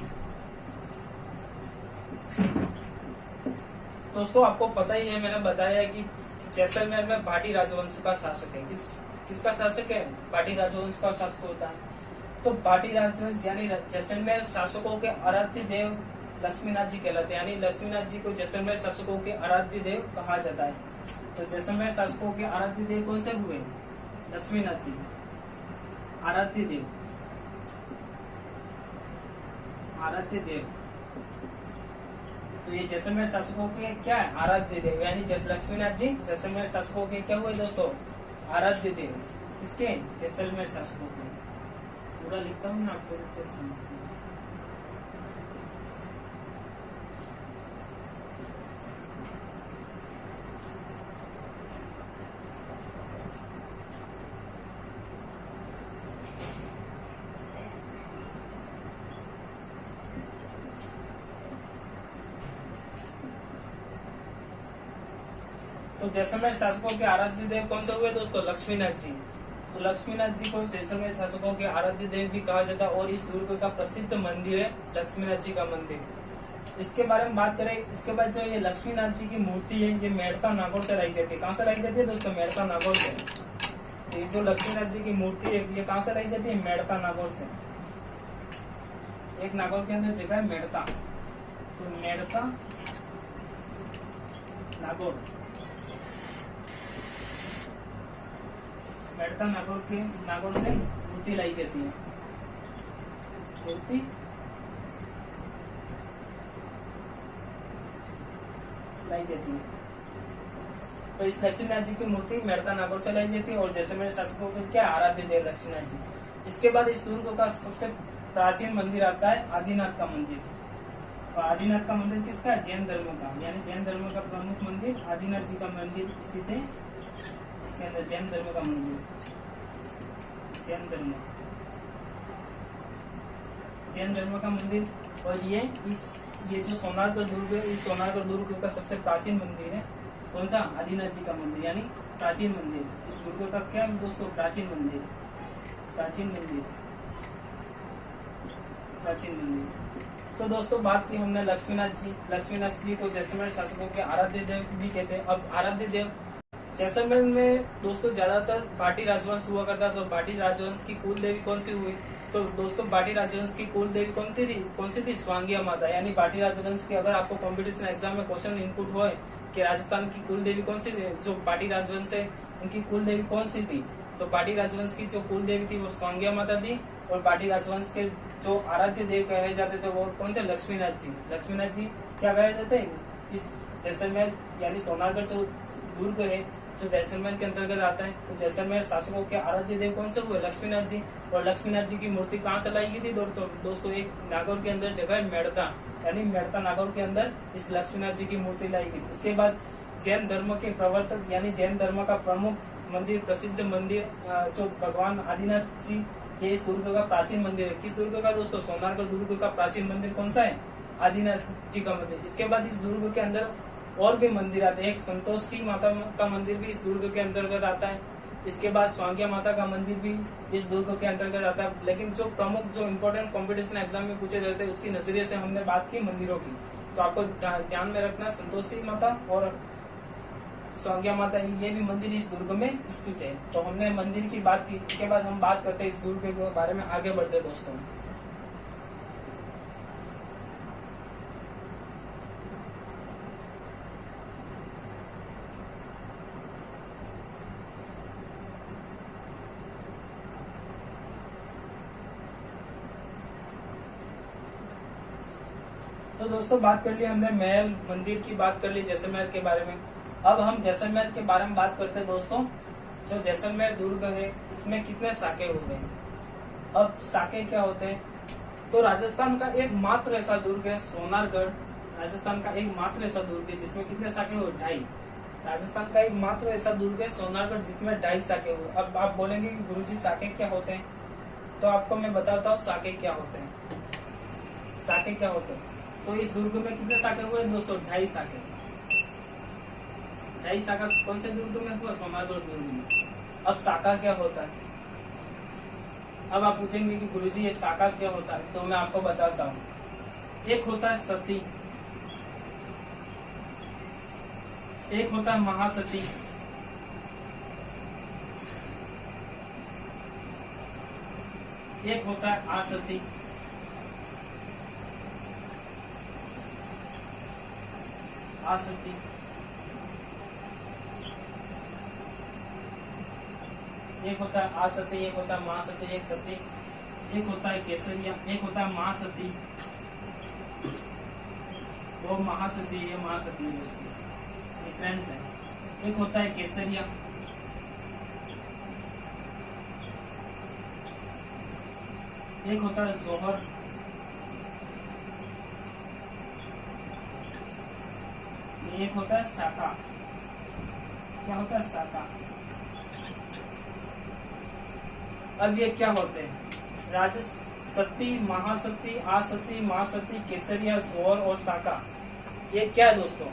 दोस्तों आपको पता ही है, मैंने बताया कि जैसलमेर में भाटी राजवंश का शासक है। किसका शासक है? भाटी राजवंश का शासक होता है। तो भाटी राजवंश यानी जैसलमेर शासकों के आराध्य देव लक्ष्मीनाथ जी कहलाते हैं। यानी लक्ष्मीनाथ जी को जैसलमेर शासकों के आराध्य देव कहा जाता है। तो जैसलमेर शासकों के आराध्य देव कौन से हुए? लक्ष्मीनाथ जी आराध्य देव। आराध्य देव, तो ये जैसलमेर शासकों के क्या है? आराध्य देव। यानी लक्ष्मीनाथ जी जैसलमेर शासकों के क्या हुए दोस्तों? आराध्य देव। किसके? जैसलमेर शासकों के। पूरा लिखता हूँ ना आपको अच्छे समझ। तो जैसलमेर शासकों के आराध्य देव कौन से हुए दोस्तों? लक्ष्मीनाथ जी। तो लक्ष्मीनाथ जी को जैसलमेर शासकों के आराध्य देव भी कहा जाता है और इस दुर्ग का प्रसिद्ध मंदिर है लक्ष्मीनाथ जी का मंदिर। इसके बारे में बात करें, इसके बाद जो ये लक्ष्मीनाथ जी की मूर्ति है ये मेड़ता नागौर से लाई जाती है। कहाँ से लाई जाती है दोस्तों? मेड़ता नागौर से। ये जो लक्ष्मीनाथ जी की मूर्ति है ये कहाँ से लाई जाती है? मेड़ता नागौर से। एक नागौर के अंदर जगह है मेड़ता, तो मेड़ता नागौर। मेड़ता नागौर से मूर्ति लाई जाती है, मूर्ति लाई जाती है। तो इस लक्ष्मीनाथ जी की मूर्ति मेड़ता नागौर से लाई जाती है और जैसलमेर शासकों के क्या आराध्य देव लक्ष्मीनाथ जी। इसके बाद इस दुर्ग का सबसे प्राचीन मंदिर आता है आदिनाथ का मंदिर। और आदिनाथ का मंदिर किसका है? जैन धर्म का, यानी जैन धर्म का प्रमुख मंदिर आदिनाथ जी का मंदिर स्थित है। इसके अंदर जैन धर्म का मंदिर, जैन धर्म का मंदिर। और ये जो सोनारगढ़ दुर्ग है, इस सोनारगढ़ दुर्ग का सबसे प्राचीन मंदिर है। कौन सा? आदिनाथ जी का मंदिर, यानी प्राचीन मंदिर। इस दुर्ग का क्या दोस्तों? प्राचीन मंदिर। तो दोस्तों बात की हमने लक्ष्मीनाथ जी को जैसलमेर शासकों के आराध्य देव भी कहते हैं। अब आराध्य देव जैसलमेर में दोस्तों ज्यादातर बाटी राजवंश हुआ करता, तो बाटी राजवंश की कुल देवी कौन सी हुई? तो दोस्तों बाटी राजवंश की कुल देवी कौन सी थी? स्वांगिया माता। यानी बाटी राजवंश की अगर आपको कॉम्पिटिशन एग्जाम में क्वेश्चन इनपुट हो कि राजस्थान की कुल देवी कौन सी थी, जो बाटी राजवंश है उनकी कुल देवी कौन सी थी, तो बाटी राजवंश की जो कुल देवी थी वो स्वांगिया माता थी। और बाटी राजवंश के जो आराध्य देव कहे जाते थे वो कौन थे? लक्ष्मीनाथ जी क्या कहे जाते हैं? इस जैसलमेर यानी सोनारगढ़ जो दुर्ग है जो जैसलमेर के अंतर्गत आता है, तो जैसलमेर शासकों के आराध्य देव कौन से हुए? लक्ष्मीनाथ जी। और लक्ष्मीनाथ जी की मूर्ति कहाँ से लाई गई थी दोस्तों? एक नागौर के अंदर जगह है मेड़ता, यानी मेड़ता नागौर के अंदर इस लक्ष्मीनाथ जी की मूर्ति लाई गई। इसके बाद जैन धर्म के प्रवर्तक यानी जैन धर्म का प्रमुख मंदिर, प्रसिद्ध मंदिर जो भगवान आदिनाथ जी, ये इस दुर्ग का प्राचीन मंदिर है। किस दुर्ग का दोस्तों? सोनारगढ़ दुर्ग का प्राचीन मंदिर कौन सा है? आदिनाथ जी का मंदिर। इसके बाद इस दुर्ग के अंदर और भी मंदिर आते हैं। एक संतोषी माता का मंदिर भी इस दुर्ग के अंतर्गत आता है। इसके बाद स्वांगिया माता का मंदिर भी इस दुर्ग के अंतर्गत आता है। लेकिन जो प्रमुख जो इम्पोर्टेंट कंपटीशन एग्जाम में पूछे जाते हैं उसकी नजरिए से हमने बात की मंदिरों की, तो आपको ध्यान में रखना संतोषी माता और स्वांगिया माता ये भी मंदिर इस दुर्ग में स्थित है। तो हमने मंदिर की बात की। इसके बाद हम बात करते हैं इस दुर्ग के बारे में, आगे बढ़ते दोस्तों। तो दोस्तों बात कर ली हमने महल मंदिर की, बात कर ली जैसलमेर के बारे में। अब हम जैसलमेर के बारे में बात करते हैं दोस्तों। जो जैसलमेर दुर्ग है इसमें कितने साके हुए हैं? अब साके क्या होते हैं? तो राजस्थान का एकमात्र ऐसा दुर्ग है सोनारगढ़, राजस्थान का एकमात्र ऐसा दुर्ग है जिसमें कितने साके हुए? 2.5। राजस्थान का एकमात्र ऐसा दुर्ग है सोनारगढ़ जिसमें 2.5 साके हुए। अब आप बोलेंगे कि गुरुजी साके क्या होते हैं, तो आपको मैं बताता हूँ साके क्या होते हैं। साके क्या होते हैं? तो इस दुर्ग में कितने साके हुए दोस्तों? 2.5 साके। 2.5 साका कौन से दुर्ग में हुआ? सोनारगढ़ दुर्ग में। अब साका क्या होता है? अब आप पूछेंगे कि गुरुजी ये साका क्या होता है, तो मैं आपको बताता हूँ। एक होता है सती, एक होता है महासती, एक होता है आसती, एक होता है आसती, एक होता है महासती, एक सती, एक होता है केसरिया, एक होता है महासती। वो महासती है, महासती है दोस्तों, डिफरेंस है। एक होता है केसरिया, एक होता है जोहर, एक होता है शाखा। क्या होता है? शाखा। अब ये क्या होते हैं? सती, महासती, आसती, महासती, केसरिया, जोहर और शाखा, ये क्या है दोस्तों?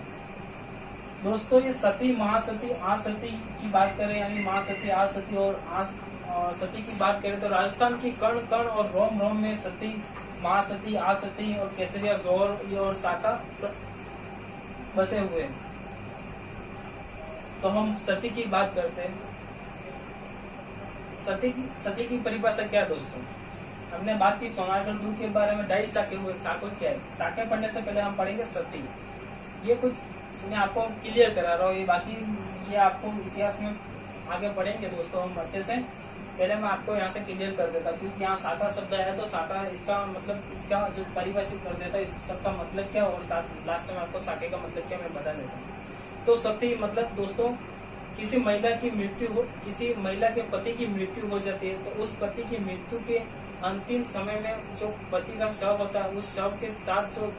दोस्तों ये सती, महासती, आसती की बात करें, यानी महासती, आसती और सती की बात करें तो राजस्थान की कण कण और रोम रोम में सती, महासती, आसती और केसरिया, जोहर और शाखा बसे हुए हैं। तो हम सती की बात करते हैं। सती की परिभाषा क्या है दोस्तों? हमने बात की सोनारगढ़ दुर्ग के बारे में, 2.5 साके हुए। साके क्या है? साके पढ़ने से पहले हम पढ़ेंगे सती। ये कुछ मैं आपको क्लियर करा रहा हूँ, ये बाकी ये आपको इतिहास में आगे बढ़ेंगे दोस्तों हम अच्छे से। पहले मैं आपको यहाँ से क्लियर कर देता, क्योंकि यहाँ शाखा शब्द है तो शाखा इसका मतलब इसका जो परिभाषित कर देता है इस सबका मतलब क्या, और साथ लास्ट में आपको शाखे का मतलब क्या मैं बता देता हूँ। तो सती मतलब दोस्तों किसी महिला की मृत्यु हो, किसी महिला के पति की मृत्यु हो जाती है तो उस पति की मृत्यु के अंतिम समय में जो पति का शव होता है उस शव के साथ जो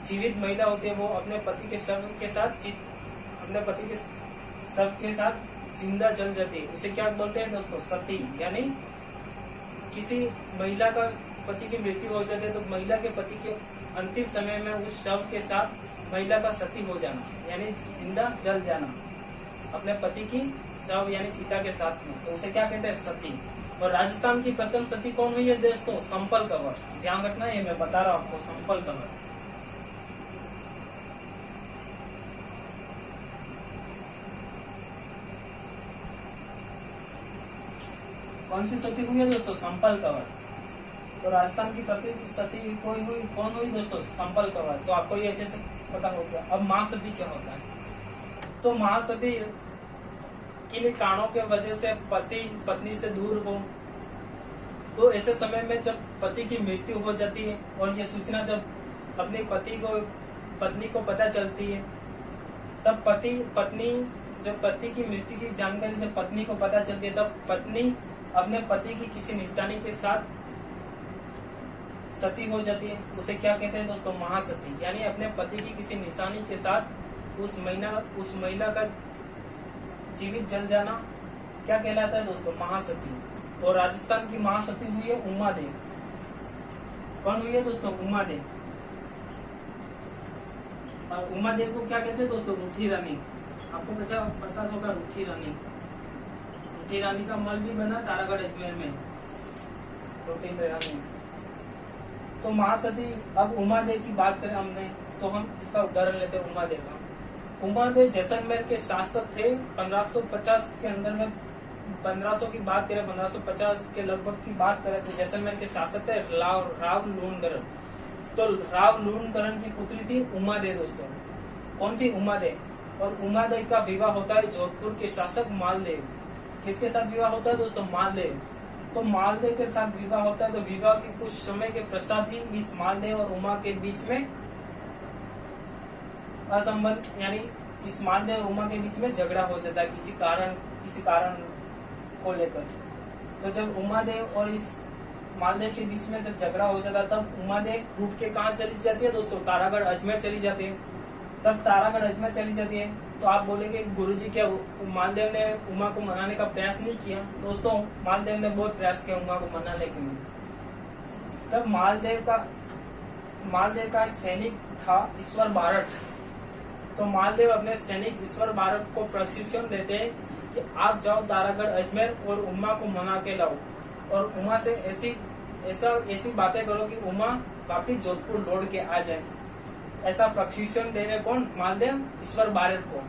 जीवित महिला होती है वो अपने पति के शव के साथ अपने पति के शव के साथ जिंदा जल जाती है, उसे क्या बोलते हैं दोस्तों, सती। यानी किसी महिला का पति की मृत्यु हो जाती है तो महिला के पति के अंतिम समय में उस शव के साथ महिला का सती हो जाना, यानी जिंदा जल जाना अपने पति की शव यानी चिता के साथ में, तो उसे क्या कहते हैं, सती। और राजस्थान की प्रथम सती कौन हुई है दोस्तों, संपल कंवर। ध्यान रखना, ये मैं बता रहा हूँ आपको, संपल कंवर। कौन सी सती हुई है दोस्तों, संपल कंवर। तो राजस्थान की प्रथम सती कोई हुई, कौन हुई दोस्तों, संपल कंवर। तो आपको ये अच्छे से पता हो गया। अब महासती क्या होता है, तो महासती किन कारणों के वजह से पति पत्नी से दूर हो, तो ऐसे समय में जब पति की मृत्यु हो जाती है और ये सूचना जब अपने पत्नी को पता चलती है, तब पत्नी जब पति की मृत्यु की जानकारी जब पत्नी को पता चलती है तब पत्नी अपने पति की किसी निशानी के साथ सती हो जाती है, उसे क्या कहते हैं दोस्तों, महासती। यानी अपने पति की किसी निशानी के साथ उस महिला का जीवित जल जाना क्या कहलाता है दोस्तों, महासती। और राजस्थान की महासती हुई है उमा देव। कौन हुई है दोस्तों, उमा देव। और उमा देव को क्या कहते हैं दोस्तों, रूठी रानी। आपको पता होगा रूठी रानी। रूठी रानी का महल भी बना तारागढ़ अजमेर में, रूठी रानी। तो महासती, अब उमा देव की बात करें हमने तो हम इसका उदाहरण लेते हैं उमा देव का। उमा देव जैसलमेर के शासक थे 1550 के अंदर में। 1500 की बात करें, 1550 के लगभग की बात करें तो जैसलमेर के शासक थे राव लूणकरण। तो राव लूणकरण की पुत्री थी उमा देव दोस्तों। कौन थी, उमा देव। और उमा देव का विवाह होता है जोधपुर के शासक मालदेव। किसके साथ विवाह होता है दोस्तों, मालदेव। तो मालदेव के साथ विवाह होता है, तो विवाह के कुछ समय के पश्चात ही इस मालदेव और उमा के बीच में असंबंध, यानी इस मालदेव और उमा के बीच में झगड़ा हो जाता है किसी कारण को लेकर। तो जब उमा देव और इस मालदेव के बीच में जब झगड़ा हो जाता है तब उमा देव रूट के कहाँ चली जाती है दोस्तों, तारागढ़ अजमेर चली जाती है। तब तारागढ़ अजमेर चली जाती है तो आप बोलेंगे गुरुजी क्या मालदेव ने उमा को मनाने का प्रयास नहीं किया। दोस्तों मालदेव ने बहुत प्रयास किया उमा को मनाने के लिए। तब मालदेव का एक सैनिक था ईश्वर बारट। तो मालदेव अपने सैनिक ईश्वर बारट को प्रशिक्षण देते हैं कि आप जाओ तारागढ़ अजमेर और उमा को मना के लाओ, और उमा से ऐसी बातें करो कि उमा वापिस जोधपुर लौट के आ जाए। ऐसा प्रशिक्षण दे रहे कौन, मालदेव ईश्वर बारट को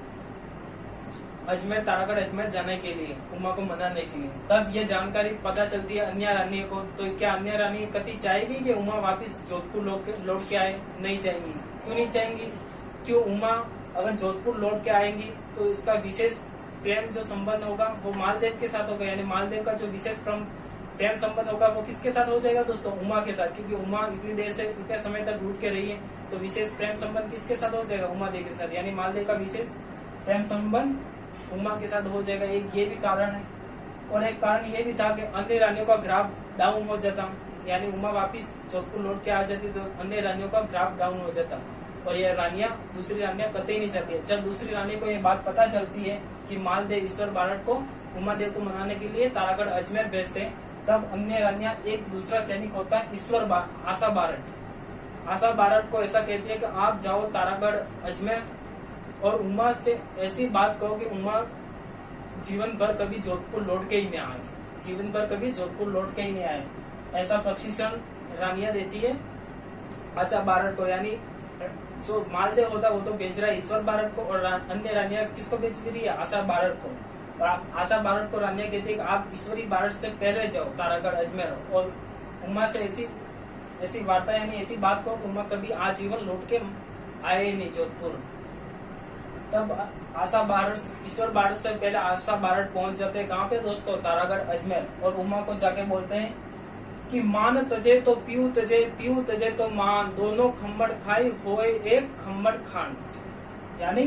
अजमेर, तारागढ़ अजमेर जाने के लिए, उमा को मनाने के लिए। तब ये जानकारी पता चलती है अन्य रानी को। तो क्या अन्य रानी कति चाहेगी कि उमा वापिस जोधपुर लौट के आए? नहीं चाहेंगी। क्यों नहीं चाहेंगी? क्यों, उमा अगर जोधपुर लौट के आएंगी तो इसका विशेष प्रेम जो संबंध होगा वो मालदेव के साथ होगा। यानी मालदेव का जो विशेष प्रेम संबंध होगा वो किसके साथ हो जाएगा दोस्तों, उमा के साथ। क्योंकि उमा इतनी देर से इतने समय तक रूठ के रही है तो विशेष प्रेम संबंध किसके साथ हो जाएगा, उमा देव के साथ। यानी मालदेव का विशेष प्रेम संबंध उमा के साथ हो जाएगा। एक ये भी कारण है। और एक कारण ये भी था कि अन्य रानियों का ग्राफ डाउन हो जाता, यानी उमा वापिस जोधपुर लौट के आ जाती तो अन्य रानियों का ग्राफ डाउन हो जाता और ये रानियां, दूसरी रानियां कतई नहीं चाहती है। जब दूसरी रानी को ये बात पता चलती है कि मालदेव ईश्वर बारट को उमा देव को मनाने के लिए तारागढ़ अजमेर भेजते हैं, तब अन्य रानियां, एक दूसरा सैनिक होता है आशा बारट को ऐसा कहती है कि आप जाओ तारागढ़ अजमेर और उमा से ऐसी बात कहो कि उमा जीवन भर कभी जोधपुर लौट के ही नहीं आए, जीवन भर कभी जोधपुर लौट के ही नहीं आए। ऐसा प्रशिक्षण रानियां देती है आशा बारट को। यानी जो मालदेव होता है वो तो बेच रहा है ईश्वर बारट को, और अन्य रानियां किसको बेच रही है, आशा बारट को। और आशा बारट को रानियां कहती है कि आप ईश्वरी बारट से पहले जाओ तारागढ़ अजमेर और उमा से ऐसी वार्ता, यानी ऐसी बात को उमा कभी आजीवन लौट के आए नहीं जोधपुर। तब आशा बारट, ईश्वर बारट से पहले आशा बारट पहुंच जाते हैं कहाँ पे दोस्तों, तारागढ़ अजमेर, और उमा को जाके बोलते हैं कि मान तजे तो पीऊ तजे तो मान, दोनों खम्बड़ खाई होए एक खम्बड़ खान। यानी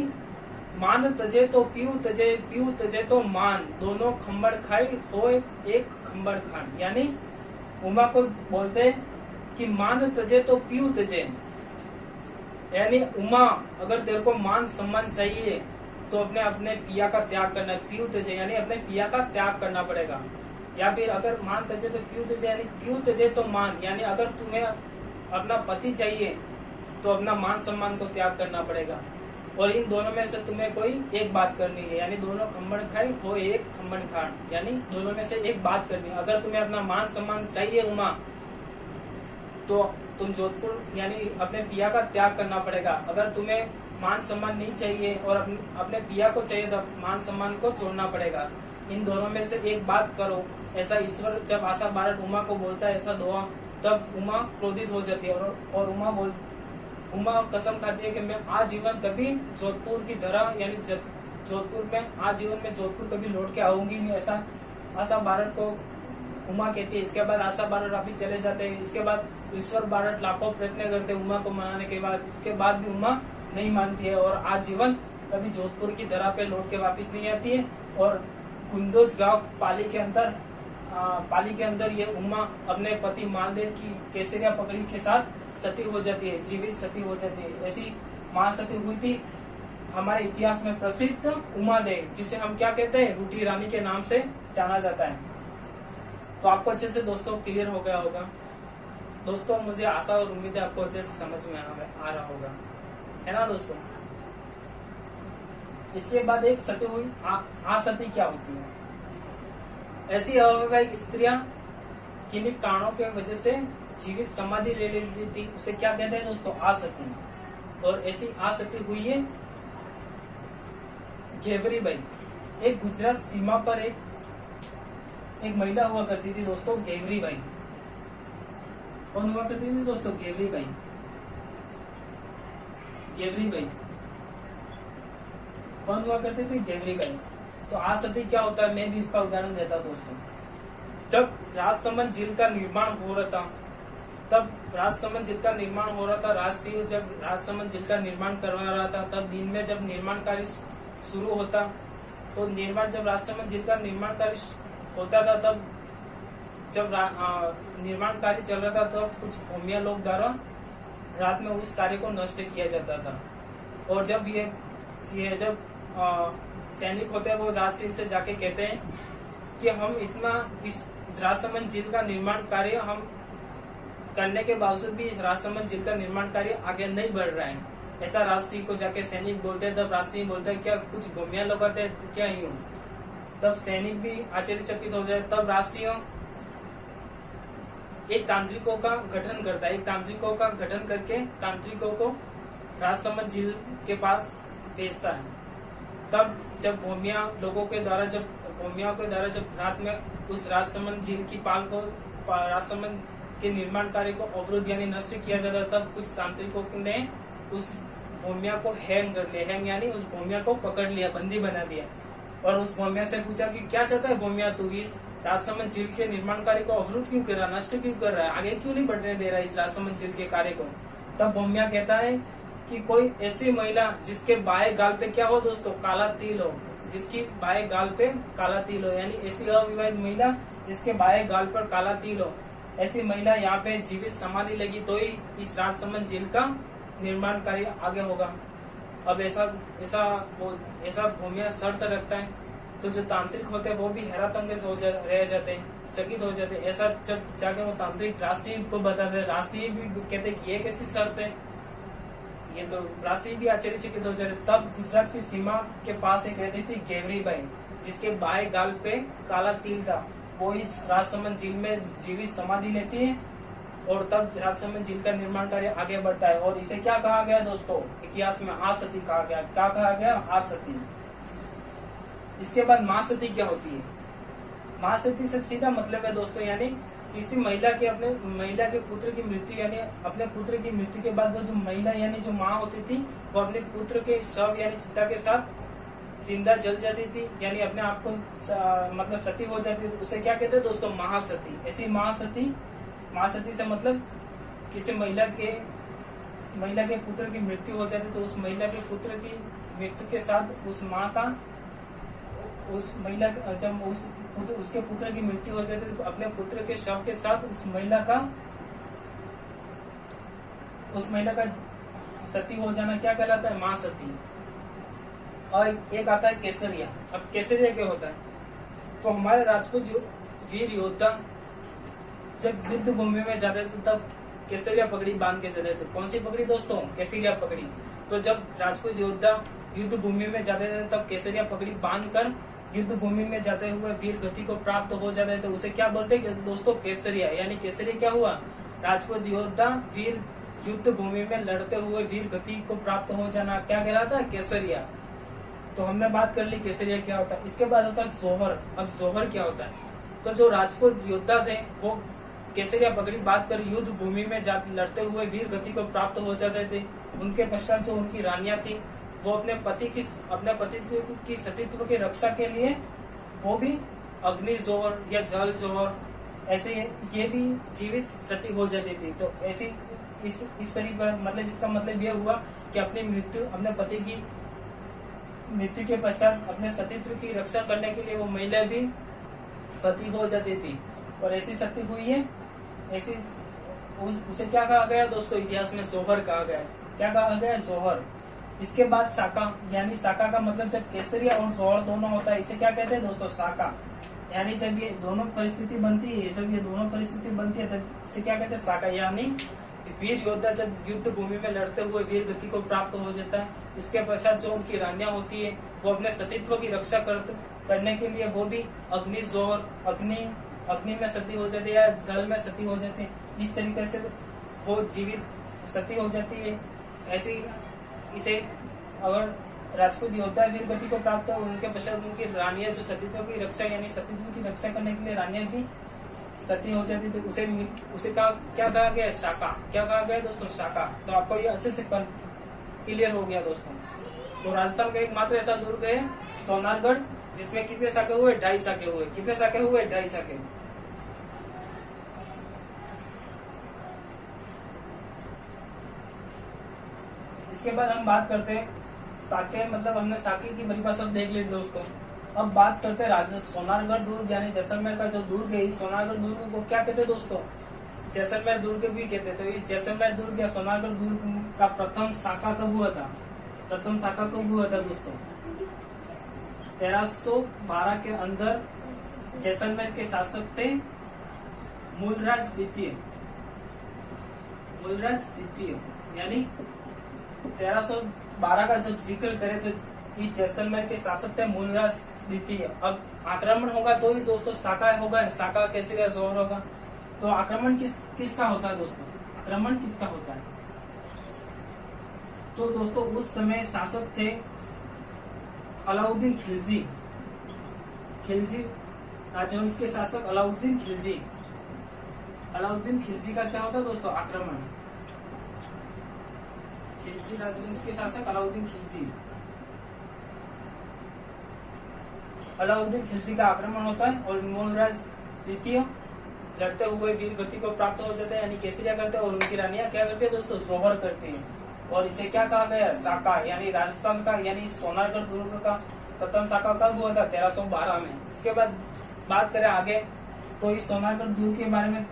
मान तजे तो पीऊ तजे तो मान, दोनों खम्बड़ खाई होए एक खम्बड़ खान। यानी उमा को बोलते हैं कि मान तजे तो पीऊ तजे, यानी उमा अगर तेरे को मान सम्मान चाहिए तो अपने अपने पिया का त्याग करना है। पीऊ तजे यानी अपने पिया का त्याग करना पड़ेगा। या फिर अगर मान तजे तो पीऊ तजे, यानी पीऊ तजे तो मान, यानी अगर तुम्हें अपना पति चाहिए तो अपना मान सम्मान को त्याग करना पड़ेगा। और इन दोनों में से तुम्हें कोई एक बात करनी है, यानी दोनों खम्बड़ खाई हो एक खम्बड़ खान, यानी दोनों में से एक बात करनी है। अगर तुम्हें अपना मान सम्मान चाहिए उमा, तो तुम जोधपुर यानी अपने पिया का त्याग करना पड़ेगा। अगर तुम्हें मान सम्मान नहीं चाहिए और अपने पिया को चाहिए तो मान सम्मान को छोड़ना पड़ेगा। इन दोनों में से एक बात करो। ऐसा ईश्वर जब आशा बारट उमा को बोलता है ऐसा दुआ, तब उमा क्रोधित हो जाती है और उमा कसम खाती है कि मैं आजीवन कभी जोधपुर की धरा यानी जोधपुर में आजीवन में जोधपुर कभी लौट के आऊंगी नहीं, ऐसा आशा बारट को उमा कहती है। इसके बाद आशा बारट वापिस चले जाते हैं। इसके बाद ईश्वर बारट लाखों प्रयत्न करते हैं उमा को मनाने के बाद, इसके बाद भी उमा नहीं मानती है और आजीवन कभी जोधपुर की धरा पे लौट के वापिस नहीं आती है। और कुंदोज गांव पाली के अंदर ये उमा अपने पति मालदेव की केसरिया पकड़ी के साथ सती हो जाती है, जीवित सती हो जाती है। ऐसी महासती हुई थी हमारे इतिहास में प्रसिद्ध उमा देवी, जिसे हम क्या कहते हैं, रूठी रानी के नाम से जाना जाता है। तो आपको अच्छे से दोस्तों क्लियर हो गया होगा। दोस्तों मुझे आशा और उम्मीद है आपको अच्छे से समझ में आ रहा होगा, है ना दोस्तों। इसके बाद एक सती हुई आसती क्या होती है। ऐसी अवैवाहिक स्त्रियां किन्हीं कारणों के वजह से जीवित समाधि ले लेती थी, उसे क्या कहते हैं दोस्तों, आसती। और ऐसी आसती हुई है घेवरी बाई। एक गुजरात सीमा पर एक महिला हुआ करती थी दोस्तों, घेवरी बाई। कौन हुआ करती थी दोस्तों, घेवरी बाई। घेवरी बाई कौन हुआ करती थी, घेवरी बाई। तो आसती क्या होता है, मैं भी इसका उदाहरण देता हूं दोस्तों। जब राजसमंद झील का निर्माण हो रहा था, राजसिंह जब राजसमंद झील का निर्माण करवा रहा था, तब दिन में जब निर्माण कार्य शुरू होता, तो जब राजसमंद झील का निर्माण कार्य होता था, तब जब निर्माण कार्य चल रहा था, तब कुछ भूमिया लोग द्वारा रात में उस कार्य को नष्ट किया जाता था। और जब सैनिक होते हैं वो राजसिंह से जाके कहते हैं कि हम इस राजसमंद झील का निर्माण कार्य हम करने के बावजूद भी इस राजसमंद झील का निर्माण कार्य आगे नहीं बढ़ रहा है। ऐसा राजसिंह को जाके सैनिक बोलते हैं। तब राजसिंह बोलते हैं क्या कुछ भूमिया लोग आते हैं क्या यूं। तब सैनिक भी आश्चर्यचकित हो जाए। तब राजसिंह एक तांत्रिकों का गठन करता है। करके तांत्रिकों को राजसमंद झील के पास भेजता है। तब जब भूमिया के द्वारा जब रात में उस राजसमंद झील की पाल को राजसमंद के निर्माण कार्य को अवरुद्ध यानी नष्ट किया जाता, तब कुछ तांत्रिकों ने उस भूमिया को हैंग कर लिया। हैंग यानी उस भूमिया को पकड़ लिया, बंदी बना दिया। और उस भूमिया से पूछा कि क्या चाहता है भूमिया, तू इस राजसमंद झील के निर्माण कार्य को अवरुद्ध क्यों कर रहा, नष्ट क्यों कर रहा है, आगे क्यों नहीं बढ़ने दे रहा है इस राजसमंद झील के कार्य को। तब भूमिया कहता है कि कोई ऐसी महिला जिसके बाएं गाल पे क्या हो दोस्तों, काला तिल हो, जिसकी बाएं गाल पे काला तिल हो, यानी ऐसी अविवाहित महिला जिसके बाएं गाल पर काला तिल हो, ऐसी महिला यहाँ पे जीवित समाधि लगी तो ही इस राजसमंद झील का निर्माण कार्य आगे होगा। अब ऐसा भूमिया शर्त रखता है, तो जो तांत्रिक होते हैं वो भी हैरातंगे से रह जाते हैं, चकित हो जाते हैं। ऐसा जब जाके वो तांत्रिक राशि को बताते हैं, राशि भी कहते कि ये कैसी शर्त है, ये तो राशि भी आश्चर्यचकित हो जाते। तब गुजरात की सीमा के पास एक रहती थी घेवरी बाई, जिसके बाएं गाल पे काला तिल था। वो इस राजसमंद झील में जीवित समाधि लेती है और तब राजसमंद झील का निर्माण कार्य आगे बढ़ता है। और इसे क्या कहा गया दोस्तों, इतिहास में आसती कहा गया। क्या कहा गया, आसती। इसके बाद महासती क्या होती है। महासती से सीधा मतलब है दोस्तों, यानी किसी महिला के पुत्र की मृत्यु, यानी अपने पुत्र की मृत्यु के बाद वो जो महिला यानी जो माँ होती थी वो अपने पुत्र के शव यानी चिता के साथ जिंदा जल जाती थी, यानी अपने आप को मतलब सती हो जाती थी, उसे क्या कहते हैं दोस्तों, महासती। ऐसी महासती से मतलब किसी महिला के पुत्र की मृत्यु हो जाती तो उस महिला के पुत्र की मृत्यु के साथ उस माँ का, उस महिला जब उसके पुत्र की मृत्यु हो जाती तो अपने पुत्र के शव के साथ उस महिला का सती हो जाना क्या कहलाता है, माँ सती। और एक आता है केसरिया। अब केसरिया क्या होता है, तो हमारे राजपूत वीर योद्धा जब युद्ध भूमि में जाते थे तब केसरिया पगड़ी बांध के चले थे। कौन सी पगड़ी दोस्तों, केसरिया पगड़ी। तो जब राजपूत योद्धा युद्ध भूमि में जाते थे तब केसरिया पगड़ी बांधकर युद्ध भूमि में जाते हुए वीर गति को प्राप्त हो जाते थे, उसे क्या बोलते हैं दोस्तों, केसरिया। यानी केसरिया क्या हुआ, राजपूत योद्धा वीर युद्ध भूमि में लड़ते हुए वीर गति को प्राप्त हो जाना क्या कहलाता है, केसरिया। तो हमने बात कर ली केसरिया क्या होता है। इसके बाद होता है जोहर। अब जोहर क्या होता है, तो जो राजपूत योद्धा थे वो केसरिया पगड़ी बांध कर युद्ध भूमि में लड़ते हुए वीर गति को प्राप्त हो जाते थे। उनके पश्चात जो उनकी रानियां थी वो अपने पति की सतीत्व की रक्षा के लिए वो भी अग्नि जोहर या जल जोहर ऐसे ये भी जीवित सती हो जाती थी। तो ऐसी इस तरीके मतलब इसका मतलब ये हुआ कि अपने पति की मृत्यु के पश्चात अपने सतीत्व की रक्षा करने के लिए वो महिला भी सती हो जाती थी। और ऐसी सती हुई है, ऐसी उसे क्या कहा गया दोस्तों, इतिहास में जोहर कहा गया। क्या कहा गया, जोहर। इसके बाद साका, यानी साका का मतलब जब केसरिया और जोहर दोनों होता है इसे क्या कहते हैं दोस्तों, साका। यानी जब ये दोनों परिस्थिति बनती है, तब इसे क्या कहते हैं, साका। यानी वीर योद्धा जब युद्ध भूमि में लड़ते हुए वीर गति को प्राप्त हो जाता है, इसके पश्चात जो उनकी रानियां होती है वो अपने सतीत्व की रक्षा करने के लिए वो भी अग्नि जोहर, अग्नि में सती हो जाती है या जल में सती हो जाती है। इस तरीके से वो जीवित सती हो जाती है। ऐसी इसे अगर राजपूत योद्धा वीर गति को प्राप्त हो, उनके पश्चात उनकी रानियां जो सतीत्व की रक्षा यानी सतीत्व की रक्षा करने के लिए रानियां भी सती हो जाती तो उसे क्या कहा गया, शाका। क्या कहा गया दोस्तों, शाका। तो आपको ये अच्छे से क्लियर हो गया दोस्तों। तो राजस्थान का एकमात्र ऐसा दुर्ग है सोनारगढ़, जिसमें कितने साके हुए, 2.5 साके हुए। कितने साके हुए, 2.5 साके। इसके बाद हम बात करते हैं साके, मतलब हमने साके की परिभाषा देख ली दोस्तों। अब बात करते हैं सोनारगढ़ दुर्ग यानी जैसलमेर का जो दुर्ग है, इस सोनारगढ़ दुर्ग को क्या कहते हैं दोस्तों, जैसलमेर दुर्ग भी कहते हैं। तो इस जैसलमेर दुर्ग या सोनारगढ़ दुर्ग का प्रथम शाखा कब हुआ था, दोस्तों, 1312 के अंदर जैसलमेर के शासक थे मूलराज द्वितीय। यानी 1312 का जब जिक्र करें तो इस जैसलमेर के शासक थे मूलराज द्वितीय। अब आक्रमण होगा तो ही दोस्तों शाका होगा, शाका केसरिया जोहर होगा। तो आक्रमण किसका होता है दोस्तों, आक्रमण किसका होता है, तो दोस्तों उस समय शासक थे अलाउद्दीन खिलजी राजवंश के शासक अलाउद्दीन खिलजी का क्या होता है दोस्तों, आक्रमण। खिलजी राजवंश के शासक अलाउद्दीन खिलजी का आक्रमण होता है और मूलराज द्वितीय लड़ते हुए वीर गति को प्राप्त हो जाते हैं, यानी केसरिया करते हैं। और उनकी रानियां क्या करती है दोस्तों, जोहर करती है। और इसे क्या कहा गया, शाका। यानी राजस्थान का यानी सोनारगढ़ दुर्ग का प्रथम शाखा कब हुआ था, 1312 में। इसके बाद बात करें आगे, तो इस सोनारगढ़ दुर्ग के बारे में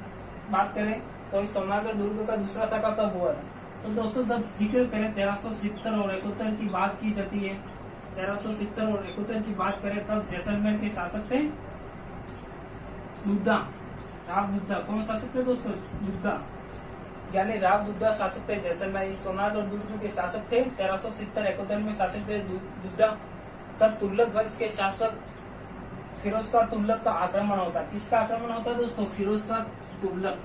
बात करें तो इस सोनारगढ़ दुर्ग का दूसरा शाखा कब हुआ था। तो दोस्तों जब जिक्र करें 1370 और 71 की बात की जाती है, 1370 और 71 की बात करें तब जैसलमेर के शासक थे राव दुद्धा। कौन शासक थे दोस्तों, दुद्धा। यानी राव दुद्धा शासक थे जैसलमेर। इस सोनारगढ़ दुर्ग के शासक थे 1370-71 में शासक थे दुद्धा। तब तुगलक वंश के शासक फिरोज शाह तुगलक का आक्रमण होता है। किसका आक्रमण होता है दोस्तों, फिरोज शाह तुगलक।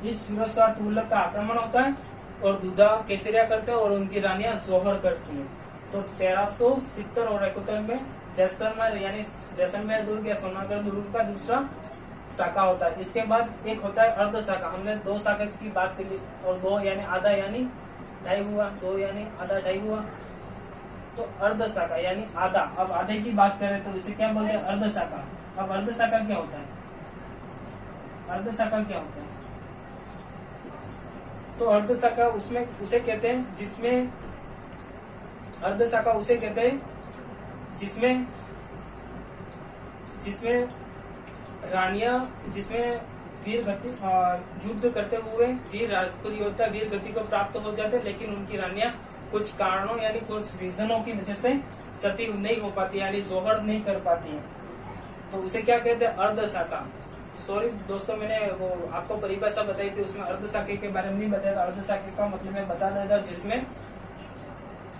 इस फिरोज शाह तुगलक का आक्रमण होता है और दूधा केसरिया करते हैं और उनकी रानियां जोहर करती हैं। तो 1370 और 71 में जैसलमेर यानी जैसलमेर दुर्ग या सोनागढ़ दुर्ग का दूसरा शाखा होता है। इसके बाद एक होता है अर्ध शाखा। हमने 2 शाखा की बात कर ली और 2 यानी आधा यानी ढाई हुआ, 2 यानी आधा ढाई हुआ। तो अर्ध शाखा यानी आधा। अब आधे की बात करें तो इसे क्या बोलते हैं? अर्ध शाखा। अब अर्ध शाखा क्या होता है? अर्ध शाखा क्या होता है? तो अर्ध शाखा उसमें उसे कहते हैं जिसमें अर्ध शाखा उसे कहते हैं जिसमें रानियां जिसमें वीर गति युद्ध करते हुए वीर राजपूत योद्धा वीर गति को प्राप्त हो जाते, लेकिन उनकी रानियां कुछ कारणों यानी कुछ रीजनों की वजह से सती नहीं हो पाती यानी जोहर नहीं कर पाती है। तो उसे क्या कहते हैं? अर्ध शाखा। सॉरी दोस्तों, मैंने वो आपको परिभाषा बताई थी, उसमें अर्ध शाखा के बारे में नहीं बताया। अर्ध शाखा का मतलब मैं बता देता हूँ, जिसमें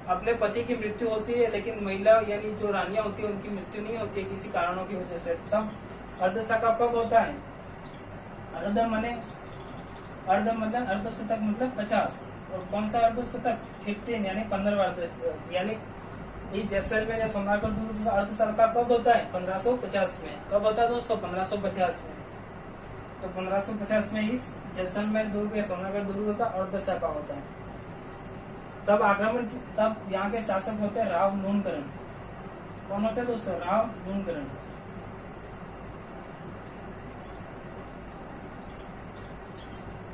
अपने पति की मृत्यु होती है लेकिन महिला यानी जो रानियां होती है उनकी मृत्यु नहीं होती है किसी कारणों की वजह से। तब अर्ध शाखा कब होता है? अर्ध मतलब अर्धशतक मतलब 50। और कौन सा अर्धशतक? 15 यानी 15 अर्धशतक। यानी इस जैसलमेर या सोनागढ़ दुर्ग का अर्ध शाखा कब होता है? 1550 में। कब होता है दोस्तों? 1550 में। तो 1550 में इस जैसलमेर दुर्ग या सोनागढ़ दुर्ग का अर्ध शाखा होता है। तब यहाँ के शासक होते हैं राव लूणकरण। कौन होते हैं दोस्तों? राव लूणकरण।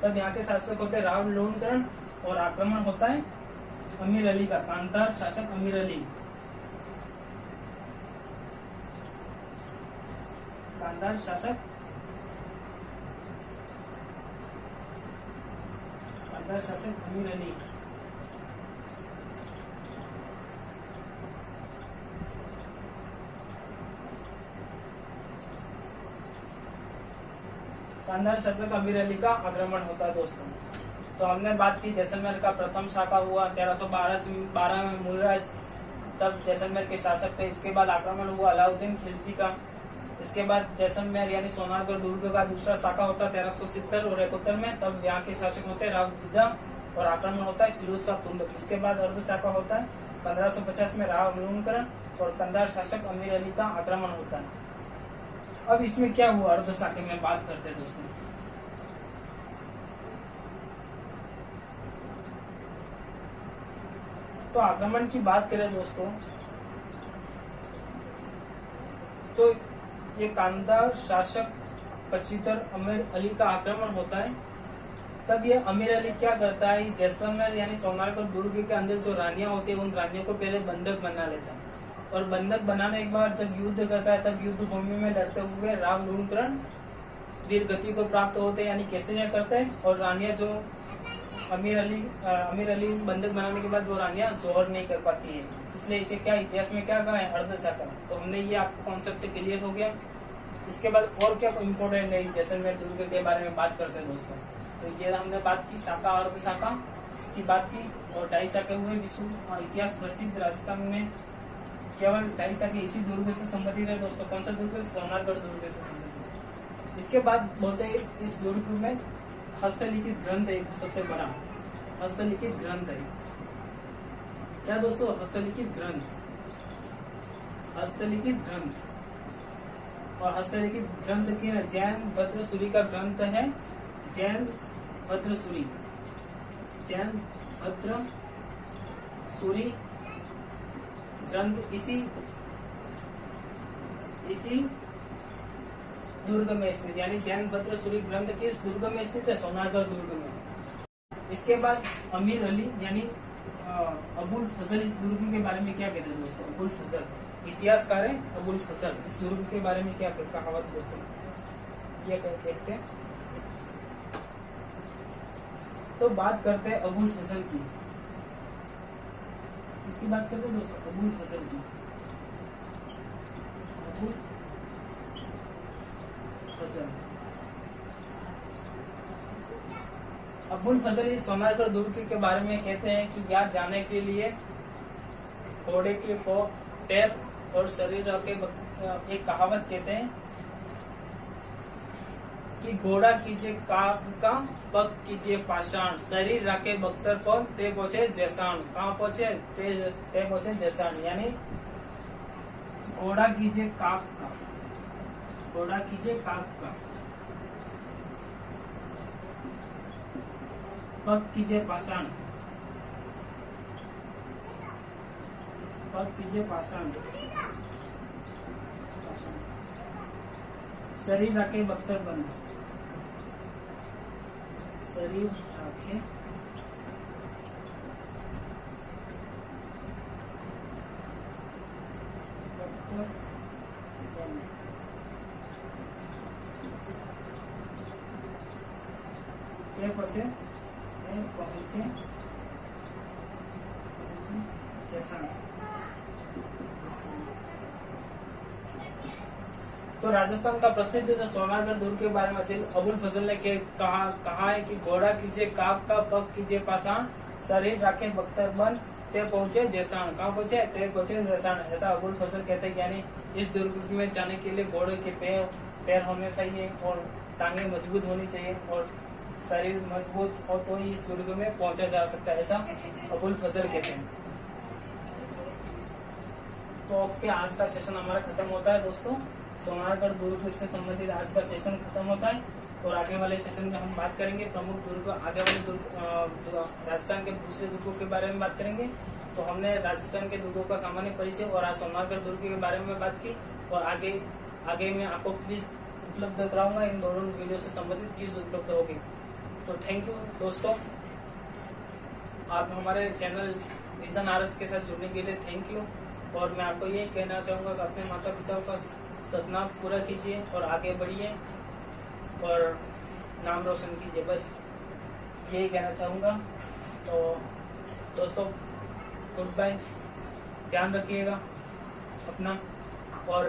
तब यहाँ के शासक होते हैं राव लूणकरण और आक्रमण होता है अमीर अली का, कांधार शासक अमीर अली। कांधार शासक अमीर अली। कांधार शासक अमीर अली का आक्रमण होता है दोस्तों। तो हमने बात की जैसलमेर का प्रथम शाखा हुआ 1312 में मुलराज तब जैसलमेर के शासक थे। इसके बाद आक्रमण हुआ अलाउद्दीन खिलजी का। इसके बाद जैसलमेर यानी सोनागढ़ दुर्ग का दूसरा शाखा होता है 1370 और 71 में। तब यहाँ के शासक होते हैं राव दुद्धा और आक्रमण होता है फिरोज शाह तुगलक। इसके बाद अर्ध शाखा होता है 1550 में राव लूणकरण और कंधार शासक अमीर अली का आक्रमण होता है। अब इसमें क्या हुआ अर्ध शाखा में बात करते हैं दोस्तों। तो आक्रमण की बात करें दोस्तों तो ये कांधार शासक पचीतर अमीर अली का आक्रमण होता है। तब ये अमीर अली क्या करता है? जैसलमेर यानी सोनागढ़ दुर्ग के अंदर जो रानियां होती है उन रानियों को पहले बंधक बना लेता है और बंधक बनाने के बाद जब युद्ध करता है तब युद्ध भूमि में लड़ते हुए राव लूणकरण वीर गति को प्राप्त होते हैं यानी केसरिया करते हैं। और रानियां जो अमीर अली बंधक बनाने के बाद वो रानियां जोहर नहीं कर पाती है, इसलिए इसे क्या इतिहास में क्या कहा है? अर्ध शाखा। तो हमने ये आपको कॉन्सेप्ट क्लियर हो गया। इसके बाद और क्या इम्पोर्टेंट है जैसलमेर दुर्ग के बारे में बात करते हैं दोस्तों। तो ये हमने बात की शाखा और अर्ध शाखा की बात की और 2.5 शाखा हुए विश्व इतिहास प्रसिद्ध राजस्थान में केवल 2.5 शाखा इसी दुर्ग से संबंधित है दोस्तों। कौन सा दुर्ग? सोनागढ़ दुर्ग से संबंधित। इसके बाद बोलते हैं इस दुर्ग में हस्तलिखित ग्रंथ एक सबसे बड़ा हस्तलिखित ग्रंथ है। क्या दोस्तों? हस्तलिखित ग्रंथ। और हस्तलिखित ग्रंथ की जैन भद्रसूरी का ग्रंथ है। जैन भद्रसूरी ग्रंथ इसी दुर्ग में स्थित यानी जैन भद्रसूरी ग्रंथ किस दुर्ग में स्थित है? सोनागढ़ दुर्ग में। इसके बाद अमीर अली यानी अबुल फजल इस दुर्ग के बारे में क्या कहते हैं दोस्तों? अबुल फजल इतिहासकार है। अबुल फजल इस दुर्ग के बारे में क्या कहावत बोलते हैं? क्या कहते हैं? तो बात करते हैं अबुल फजल की। इसकी बात करते हैं दोस्तों अबुल फजल की। अबुल फजल इस सोनागढ़ दुर्ग के बारे में कहते हैं कि यहाँ जाने के लिए घोड़े के पैर और शरीर के एक कहावत कहते हैं कि घोड़ा कीजिए काक का, पग कीजिए पाषाण, शरीर राखे बख्तर पर, ते पहुंचे जैसाण। कहाँ पहुंचे? ते पहुंचे जैसाण। यानी घोड़ा कीजिए काक का, घोड़ा कीजिए काक का, पग कीजिए पाषाण, पग कीजिए पाषाण, शरीर राखे बख्तर बंद, शरीर राखे बख्तर बंद। તે પછી પહોંચે जैसा। तो राजस्थान का प्रसिद्ध सोनारगढ़ दुर्ग के बारे में अबुल फजल ने कहा है कि घोड़ा कीजिए काक का, पग कीजिए पाषाण, शरीर राखे बख्तर बंद, ते पहुंचे जैसाण। कहाँ पहुंचे? ते पहुंचे जैसाण। ऐसा अबुल फजल कहते हैं। यानी इस दुर्ग में जाने के लिए घोड़े के पैर होने चाहिए और टांगे मजबूत होनी चाहिए और शरीर मजबूत हो तो ही इस दुर्ग में पहुंचा जा सकता है, ऐसा अबुल फजल कहते हैं। तो ओके, आज का सेशन हमारा खत्म होता है दोस्तों। सोनारगढ़ दुर्ग से संबंधित आज का सेशन खत्म होता है और आगे वाले सेशन में हम बात करेंगे प्रमुख दुर्ग, आगे वाले दुर्ग, राजस्थान के दूसरे दुर्गों के बारे में बात करेंगे। तो हमने राजस्थान के दुर्गों का सामान्य परिचय और आज सोनारगढ़ दुर्ग के बारे में बात की और आगे मैं आपको क्विज उपलब्ध कराऊंगा। इन दोनों वीडियो से संबंधित क्विज उपलब्ध होगी। तो थैंक यू दोस्तों, आप हमारे चैनल विजन आरएस के साथ जुड़ने के लिए थैंक यू। और मैं आपको यही कहना चाहूँगा कि अपने माता पिता का सपना पूरा कीजिए और आगे बढ़िए और नाम रोशन कीजिए, बस यही कहना चाहूँगा। तो दोस्तों गुड बाय, ध्यान रखिएगा अपना और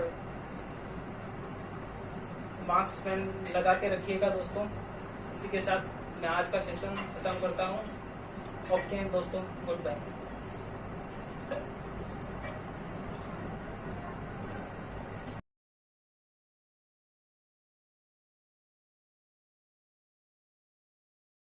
मास्क पेन लगा के रखिएगा दोस्तों। इसी के साथ मैं आज का सेशन खत्म करता हूँ। ओके दोस्तों, गुड बाय।